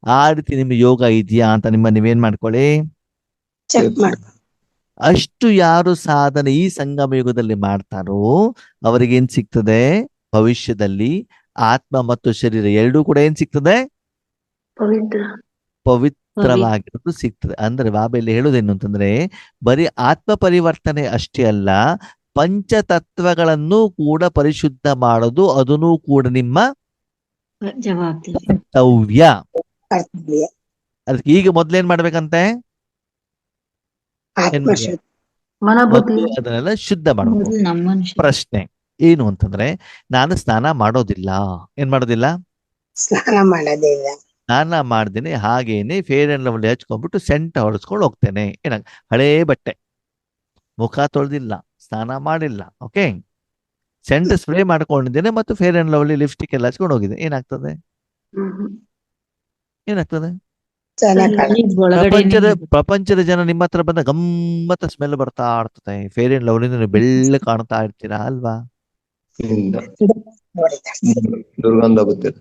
ಆ ರೀತಿ ನಿಮ್ ಯೋಗ ಇದೆಯಾ ಅಂತ ನೀವೇನ್ ಮಾಡ್ಕೊಳ್ಳಿ? ಚೆಕ್ ಮಾಡ್ಕೊ. ಅಷ್ಟು ಯಾರು ಸಾಧನೆ ಈ ಸಂಗಮ ಯುಗದಲ್ಲಿ ಮಾಡ್ತಾರೋ ಅವರಿಗೆ ಏನ್ ಸಿಗ್ತದೆ? ಭವಿಷ್ಯದಲ್ಲಿ ಆತ್ಮ ಮತ್ತು ಶರೀರ ಎರಡೂ ಕೂಡ ಏನ್ ಸಿಗ್ತದೆ? ಪವಿತ್ರ. ಪವಿತ್ರವಾಗಿರೋದು ಸಿಗ್ತದೆ. ಅಂದ್ರೆ ಬಾಬಾ ಇಲ್ಲಿ ಹೇಳೋದೇನು ಅಂತಂದ್ರೆ ಬರೀ ಆತ್ಮ ಪರಿವರ್ತನೆ ಅಷ್ಟೇ ಅಲ್ಲ, ಪಂಚತತ್ವಗಳನ್ನು ಕೂಡ ಪರಿಶುದ್ಧ ಮಾಡೋದು ಅದನ್ನು ಕೂಡ ನಿಮ್ಮ ಜವಾಬ್ದಾರಿ. ಕರ್ತವ್ಯ. ಕರ್ತವ್ಯ. ಅದಕ್ಕೆ ಈಗ ಮೊದ್ಲೇನ್ ಮಾಡ್ಬೇಕಂತೆ? ಏನ್ ಆತ್ಮ ಶುದ್ಧ. ಮನೋಬುದ್ಧಿ. ಮೊದ್ಲು ಅದನ್ನೆಲ್ಲ ಶುದ್ಧ ಮಾಡ್ಬೇಕು. ಮೊದಲು ನಮ್ಮನ್ನು ಪ್ರಶ್ನೆ ಏನು ಅಂತಂದ್ರೆ, ನಾನು ಸ್ನಾನ ಮಾಡೋದಿಲ್ಲ. ಏನ್ ಮಾಡೋದಿಲ್ಲ? ಸ್ನಾನ ಮಾಡೋದಿಲ್ಲ. ಸ್ನಾನ ಮಾಡ್ದೇನೆ ಹಾಗೇನೆ ಫೇರ್ ಅಂಡ್ ಲವ್ಲಿ ಹಚ್ಕೊಂಡ್ಬಿಟ್ಟು ಸೆಂಟ್ ಹೊಡೆಸ್ಕೊಂಡು ಹೋಗ್ತೇನೆ. ಹಳೇ ಬಟ್ಟೆ, ಮುಖ ತೊಳೆದಿಲ್ಲ, ಸ್ನಾನ ಮಾಡಿಲ್ಲ, ಓಕೆ, ಸೆಂಟ್ ಸ್ಪ್ರೇ ಮಾಡ್ಕೊಂಡಿದ್ದೇನೆ ಮತ್ತು ಫೇರ್ ಅಂಡ್ ಲವ್ಲಿ ಲಿಪ್ಸ್ಟಿಕ್ ಎಲ್ಲ ಹಚ್ಕೊಂಡು ಹೋಗಿದೆ. ಏನಾಗ್ತದೆ? ಏನಾಗ್ತದೆ? ಪ್ರಪಂಚದ ಜನ ನಿಮ್ಮ ಹತ್ರ ಬಂದ ಗಮ್ಮತ್ತ ಸ್ಮೆಲ್ ಬರ್ತಾ ಇರ್ತದೆ. ಫೇರ್ ಅಂಡ್ ಲವ್ಲಿ ಬೆಳ್ಳ ಕಾಣ್ತಾ ಇರ್ತೀರಾ ಅಲ್ವಾ? ದುರ್ಗಂಧ ಗೊತ್ತಿಲ್ಲ.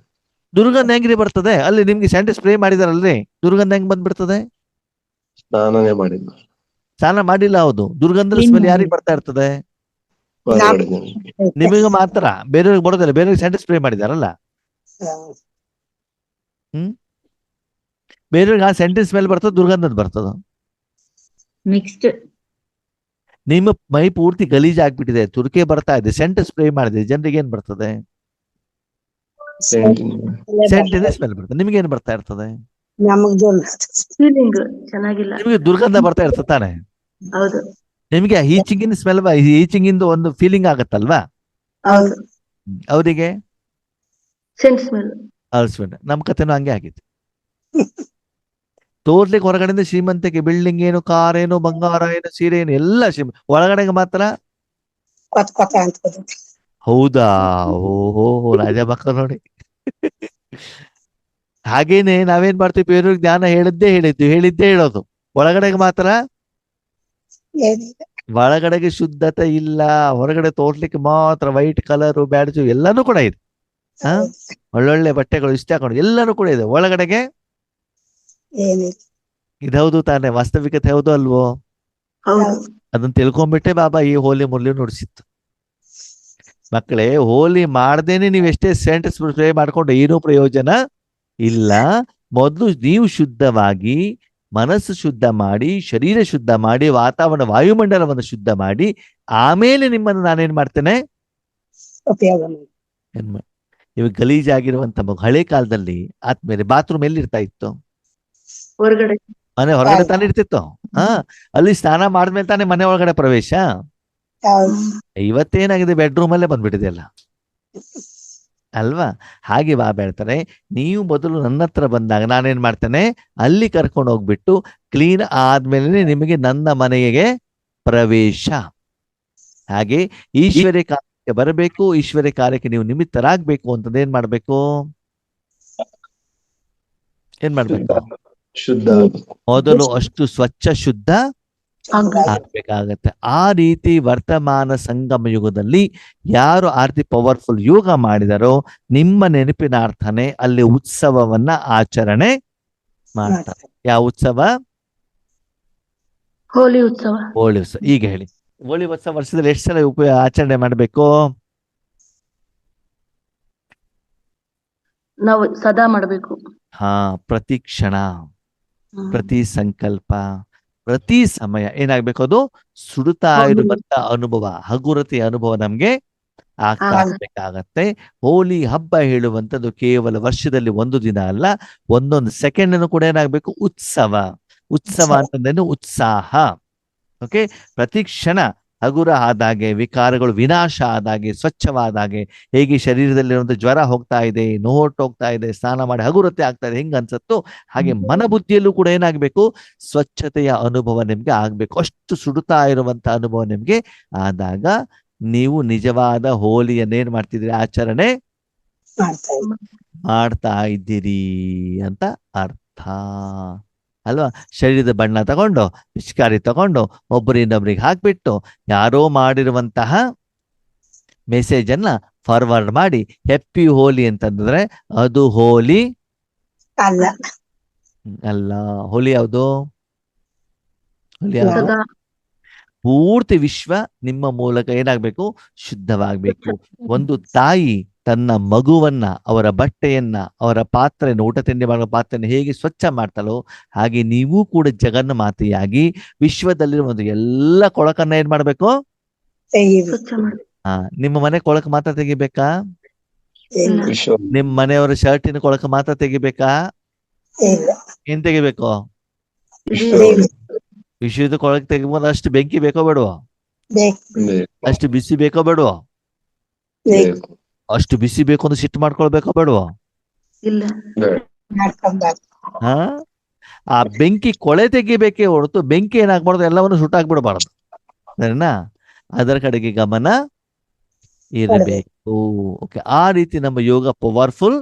ದುರ್ಗಂಧ ಹೆಂಗ್ರಿ ಬರ್ತದೆ? ಅಲ್ಲಿ ನಿಮ್ಗೆ ಸೆಂಟ್ ಸ್ಪ್ರೇ ಮಾಡಿದಾರಲ್ರಿ, ದುರ್ಗಂಧ ಹೆಂಗ್ ಬಂದ್ಬಿಡ್ತದೆ? ಸ್ನಾನನೇ ಮಾಡಿಲ್ಲ. ಸ್ನಾನ ಮಾಡಿಲ್ಲ. ಹೌದು, ದುರ್ಗಂಧದ Clean ಸ್ಮೆಲ್ ಯಾರಿಗೆ ಮಾಡಿಲ್ಲ. ಬರ್ತಾ ಇರ್ತದೆ? ಹೊರಗಡೆ ಜನ. ನಿಮಗೆ ಮಾತ್ರ, ಬೇರೆಯವ್ರಿಗೆ ಬರೋದಿಲ್ಲ. ಬೇರೆಯವ್ರಿಗೆ ಸ್ಯಾಂಡಲ್ ಸ್ಪ್ರೇ ಮಾಡಿದಾರಲ್ಲ, ಬೇರೆಯವ್ರಿಗೆ ಆ ಸೆಂಟೆನ್ಸ್ ಸ್ಮೆಲ್ ಬರ್ತದ, ದುರ್ಗಂಧದ ಬರ್ತದ. Mixed. ನಿಮ್ಮ ಮೈ ಪೂರ್ತಿ ಗಲೀಜ್ ಆಗ್ಬಿಟ್ಟಿದೆ, ತುರ್ಕೆ ಬರ್ತಾ ಇದೆ, ಸೆಂಟ್ ಸ್ಪ್ರೇ ಮಾಡಿದೆ, ಜನರಿಗೆ ಏನ್ ಬರ್ತದೆ? ಸೆಂಟಿನ ಸ್ಮೆಲ್ ಬರ್ತದೆ. ನಿಮ್ಗೆ ಏನ್ ಬರ್ತಾ ಇರ್ತದೆ? ನಮಗ್ ಫೀಲಿಂಗ್ ಚೆನ್ನಾಗಿಲ್ಲ. ನಿಮಗೆ ದುರ್ಗಂಧ ಬರ್ತಾ ಇರ್ತದೆ ತಾನೆ? ಹೌದು ನಿಮಗೆ ಈಚಿಂಗಿನ ಸ್ಮೆಲ್, ಈಚಿಂಗಿಂದ ಒಂದು ಫೀಲಿಂಗ್ ಆಗತ್ತಲ್ವಾ? ಹೌದು. ಅವರಿಗೆ ಸೆಂಟ್ ಸ್ಮೆಲ್. ಅಲ್ಸ್ಮೆಂಟ್. ನಮ್ ಕಥೆನೂ ಹಂಗೆ ಆಗಿತ್ತು. ತೋರ್ಲಿಕ್ಕೆ ಹೊರಗಡೆಯಿಂದ ಶ್ರೀಮಂತಿಕೆ, ಬಿಲ್ಡಿಂಗ್ ಏನು, ಕಾರ್ ಏನು, ಬಂಗಾರ ಏನು, ಸೀರೆ ಏನು, ಎಲ್ಲ ಒಳಗಡೆಗೆ ಮಾತ್ರ ಕೊತ್ ಕೊತ ಅಂತ ಕೂತೈತಿ. ಹೌದಾ? ಓಹೋ, ರಾಜ ಮಕ್ಕಳು ನೋಡಿ. ಹಾಗೇನೆ ನಾವೇನ್ ಮಾಡ್ತೀವಿ, ಬೇರೆಯವ್ರಿಗೆ ಜ್ಞಾನ ಹೇಳಿದ್ದೇ ಹೇಳೋದು, ಒಳಗಡೆಗೆ ಮಾತ್ರ ಏನಿಲ್ಲ. ಒಳಗಡೆಗೆ ಶುದ್ಧತೆ ಇಲ್ಲ. ಹೊರಗಡೆ ತೋರ್ಲಿಕ್ಕೆ ಮಾತ್ರ ವೈಟ್ ಕಲರ್ ಬ್ಯಾಡ್ಜು ಎಲ್ಲಾನು ಕೂಡ ಇದೆ. ಒಳ್ಳೊಳ್ಳೆ ಬಟ್ಟೆಗಳು ಇಷ್ಟ ಹಾಕೊಂಡು ಎಲ್ಲಾನು ಕೂಡ ಇದೆ. ಒಳಗಡೆಗೆ ಏನಿಲ್ಲ. ಇದೌದು ತಾನೆ, ವಾಸ್ತವಿಕತೆ ಹೌದು ಅಲ್ವೋ? ಹೌದು. ಅದನ್ನ ತಿಳ್ಕೊಂಡ್ಬಿಟ್ಟೆ ಬಾಬಾ ಈ ಹೋಲಿ ಮುರಳಿ ನುಡಿಸಿತ್ತು. ಮಕ್ಕಳೇ, ಹೋಲಿ ಮಾಡ್ದೇನೆ ನೀವು ಎಷ್ಟೇ ಸೆಂಟ್ ಸ್ಪ್ರೇ ಮಾಡ್ಕೊಂಡು ಏನೂ ಪ್ರಯೋಜನ ಇಲ್ಲ. ಮೊದಲು ನೀವು ಶುದ್ಧವಾಗಿ, ಮನಸ್ಸು ಶುದ್ಧ ಮಾಡಿ, ಶರೀರ ಶುದ್ಧ ಮಾಡಿ, ವಾತಾವರಣ ವಾಯುಮಂಡಲವನ್ನು ಶುದ್ಧ ಮಾಡಿ, ಆಮೇಲೆ ನಿಮ್ಮನ್ನು ನಾನೇನ್ ಮಾಡ್ತೇನೆ, ಉಪಯೋಗ ಮಾಡಿ. ಇವಾಗ ಗಲೀಜಾಗಿರುವಂತ ಮಗು, ಹಳೆ ಕಾಲದಲ್ಲಿ ಆದ್ಮೇಲೆ ಬಾತ್ರೂಮ್ ಎಲ್ಲಿ ಇರ್ತಾ ಇತ್ತು? ಹೊರಗಡೆ. ಮನೆ ಹೊರಗಡೆ ತಾನೇ ಇರ್ತಿತ್ತು. ಅಲ್ಲಿ ಸ್ನಾನ ಮಾಡಿದ್ಮೇಲೆ ತಾನೇ ಮನೆ ಒಳಗಡೆ ಪ್ರವೇಶ. ಹೌದು. ಇವತ್ತೇನಾಗಿದೆ, ಬೆಡ್ರೂಮ್ ಅಲ್ಲೇ ಬಂದ್ಬಿಟ್ಟಿದೆ ಅಲ್ಲ ಅಲ್ವಾ? ಹಾಗೆ ಬಾಬಾ ಹೇಳ್ತಾರೆ, ನೀವು ಮೊದಲು ನನ್ನ ಹತ್ರ ಬಂದಾಗ ನಾನೇನ್ ಮಾಡ್ತೇನೆ, ಅಲ್ಲಿ ಕರ್ಕೊಂಡು ಹೋಗ್ಬಿಟ್ಟು ಕ್ಲೀನ್ ಆದ್ಮೇಲೆ ನಿಮಗೆ ನನ್ನ ಮನೆಗೆ ಪ್ರವೇಶ. ಹಾಗೆ ಈಶ್ವರ್ಯ ಕಾರ್ಯಕ್ಕೆ ಬರಬೇಕು. ಈಶ್ವರ್ಯ ಕಾರ್ಯಕ್ಕೆ ನೀವು ನಿಮಿತ್ತರಾಗ್ಬೇಕು ಅಂತಂದ್ರೆ ಏನ್ ಮಾಡ್ಬೇಕು? ಶುದ್ಧ. ಮೊದಲು ಅಷ್ಟು ಸ್ವಚ್ಛ ಶುದ್ಧ ಆಗ್ಬೇಕಾಗತ್ತೆ. ಆ ರೀತಿ ವರ್ತಮಾನ ಸಂಗಮ ಯುಗದಲ್ಲಿ ಯಾರು ಆರ್ತಿ ಪವರ್ಫುಲ್ ಯೋಗ ಮಾಡಿದಾರೋ, ನಿಮ್ಮ ನೆನಪಿನಾರ್ಥನೆ ಅಲ್ಲಿ ಉತ್ಸವವನ್ನ ಆಚರಣೆ ಮಾಡ್ತಾರೆ. ಯಾವ ಉತ್ಸವ? ಹೋಲಿ ಉತ್ಸವ. ಹೋಳಿ ಉತ್ಸವ. ಈಗ ಹೇಳಿ, ಹೋಳಿ ಉತ್ಸವ ವರ್ಷದಲ್ಲಿ ಎಷ್ಟು ಸಲ ಆಚರಣೆ ಮಾಡ್ಬೇಕು? ನಾವು ಸದಾ ಮಾಡಬೇಕು. ಪ್ರತಿ ಕ್ಷಣ, ಪ್ರತಿ ಸಂಕಲ್ಪ, ಪ್ರತಿ ಸಮಯ ಏನಾಗ್ಬೇಕು? ಅದು ಸುಡುತ್ತಾ ಇರುವಂತ ಅನುಭವ, ಹಗುರತೆಯ ಅನುಭವ ನಮ್ಗೆ ಆಗ್ತಾ ಇರ್ಬೇಕಾಗತ್ತೆ. ಹೋಲಿ ಹಬ್ಬ ಹೇಳುವಂಥದ್ದು ಕೇವಲ ವರ್ಷದಲ್ಲಿ ಒಂದು ದಿನ ಅಲ್ಲ, ಒಂದೊಂದು ಸೆಕೆಂಡ್ ಅನ್ನು ಕೂಡ ಏನಾಗ್ಬೇಕು? ಉತ್ಸವ. ಉತ್ಸವ ಅಂತಂದೇನು? ಉತ್ಸಾಹ. ಓಕೆ, ಪ್ರತಿ ಕ್ಷಣ ಹಗುರ ಆದಾಗೆ, ವಿಕಾರಗಳು ವಿನಾಶ ಆದಾಗೆ, ಸ್ವಚ್ಛವಾದಾಗೆ, ಹೇಗೆ ಶರೀರದಲ್ಲಿರುವಂತ ಜ್ವರ ಹೋಗ್ತಾ ಇದೆ, ನೋಟ್ ಹೋಗ್ತಾ ಇದೆ, ಸ್ನಾನ ಮಾಡಿ ಹಗುರತೆ ಆಗ್ತಾ ಇದೆ, ಹೆಂಗ್ ಅನ್ಸತ್ತೋ ಹಾಗೆ ಮನಬುದ್ಧಿಯಲ್ಲೂ ಕೂಡ ಏನಾಗ್ಬೇಕು? ಸ್ವಚ್ಛತೆಯ ಅನುಭವ ನಿಮ್ಗೆ ಆಗ್ಬೇಕು. ಅಷ್ಟು ಸುಡುತ್ತಾ ಇರುವಂತ ಅನುಭವ ನಿಮ್ಗೆ ಆದಾಗ ನೀವು ನಿಜವಾದ ಹೋಲಿಯನ್ನೇನ್ ಮಾಡ್ತಿದ್ದೀರಿ? ಆಚರಣೆ ಮಾಡ್ತಾ ಇದ್ದೀರಿ ಅಂತ ಅರ್ಥ ಅಲ್ವಾ? ಶರೀರದ ಬಣ್ಣ ತಗೊಂಡು, ಪಿಚಕಾರಿ ತಗೊಂಡು ಒಬ್ಬರು ಇನ್ನೊಬ್ರಿಗೆ ಹಾಕ್ಬಿಟ್ಟು ಯಾರೋ ಮಾಡಿರುವಂತಹ ಮೆಸೇಜ್ ಅನ್ನ ಫಾರ್ವರ್ಡ್ ಮಾಡಿ ಹ್ಯಾಪಿ ಹೋಲಿ ಅಂತಂದ್ರೆ ಅದು ಹೋಲಿ ಅಲ್ಲ. ಅಲ್ಲ. ಹೋಲಿ ಯಾವುದು? ಹೋಲಿ ಯಾವುದು? ಸದಾ. ಪೂರ್ತಿ ವಿಶ್ವ ನಿಮ್ಮ ಮೂಲಕ ಏನಾಗ್ಬೇಕು? ಶುದ್ಧವಾಗ್ಬೇಕು. ಒಂದು ತಾಯಿ ತನ್ನ ಮಗುವನ್ನ, ಅವರ ಬಟ್ಟೆಯನ್ನ, ಅವರ ಪಾತ್ರೆಯನ್ನು, ಊಟ ತಿಂಡಿ ಮಾಡುವ ಪಾತ್ರೆಯನ್ನು ಹೇಗೆ ಸ್ವಚ್ಛ ಮಾಡ್ತಾಳೋ ಹಾಗೆ ನೀವು ಕೂಡ ಜಗನ್ನ ಮಾತೆಯಾಗಿ ವಿಶ್ವದಲ್ಲಿರುವ ಒಂದು ಎಲ್ಲ ಕೊಳಕನ್ನ ಏನ್ ಮಾಡ್ಬೇಕು? ಸ್ವಚ್ಛ ಮಾಡಿ. ನಿಮ್ಮ ಮನೆ ಕೊಳಕ ಮಾತ್ರ ತೆಗಿಬೇಕಾ? ನಿಮ್ ಮನೆಯವರ ಶರ್ಟಿನ ಕೊಳಕ ಮಾತ್ರ ತೆಗಿಬೇಕಾ? ಏನ್ ತೆಗಿಬೇಕು? ವಿಶ್ವದ ಕೊಳಕ ತೆಗಿಬೋದು. ಅಷ್ಟು ಬೆಂಕಿ ಬೇಕೋ ಬೇಡವೋ? ಅಷ್ಟು ಬಿಸಿ ಬೇಕೋ ಬೇಡವೋ? ಅಷ್ಟು ಬಿಸಿ ಬೇಕು ಅಂದ್ರೆ ಸಿಟ್ಟು ಮಾಡ್ಕೊಳ್ಬೇಕೋ ಬೇಡವೋ? ಇಲ್ಲ. ಆ ಬೆಂಕಿ ಕೊಳೆ ತೆಗಿಬೇಕೇ ಹೊರತು ಬೆಂಕಿ ಏನಾಗ್ಬಾರ್ದು, ಎಲ್ಲವನ್ನು ಸುಟ್ಟಾಕ್ಬಿಡ್ಬಾರ್ದು. ಸರಿನಾ? ಅದರ ಕಡೆಗೆ ಗಮನ ಇರಬೇಕು. ಓಕೆ, ಆ ರೀತಿ ನಮ್ಮ ಯೋಗ ಪವರ್ಫುಲ್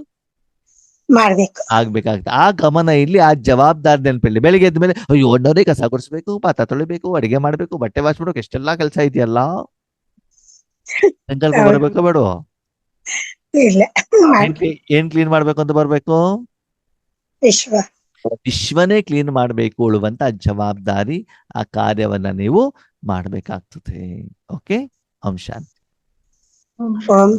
ಮಾಡ್ಬೇಕು, ಆಗ್ಬೇಕಾಗ್ತದೆ. ಆ ಗಮನ ಇಲ್ಲಿ, ಆ ಜವಾಬ್ದಾರಿ ನೆನಪಿಲ್ಲಿ. ಬೆಳಿಗ್ಗೆ ಎದ್ದ ಮೇಲೆ ಅಯ್ಯೋ ಒಣ್ಣವ್ರೆ ಕಸ ಗುಡಿಸ್ಬೇಕು, ಪಾತ್ರೆ ತೊಳಿಬೇಕು, ಅಡಿಗೆ ಮಾಡ್ಬೇಕು, ಬಟ್ಟೆ ವಾಶ್ ಮಾಡ್ಬೇಕು, ಎಷ್ಟೆಲ್ಲಾ ಕೆಲಸ ಇದೆಯಲ್ಲ, ಸಂಕಲ್ಪ ಬರ್ಬೇಕೋ ಬೇಡವೋ? ಏನ್ ಕ್ಲೀನ್ ಮಾಡ್ಬೇಕು ಅಂತ ಬರ್ಬೇಕು? ವಿಶ್ವನೇ ಕ್ಲೀನ್ ಮಾಡಬೇಕು ಉಳುವಂತ ಜವಾಬ್ದಾರಿ, ಆ ಕಾರ್ಯವನ್ನ ನೀವು ಮಾಡಬೇಕಾಗ್ತದೆ. ಓಕೆ, ಓಂ ಶಾಂತಿ. ಓಂ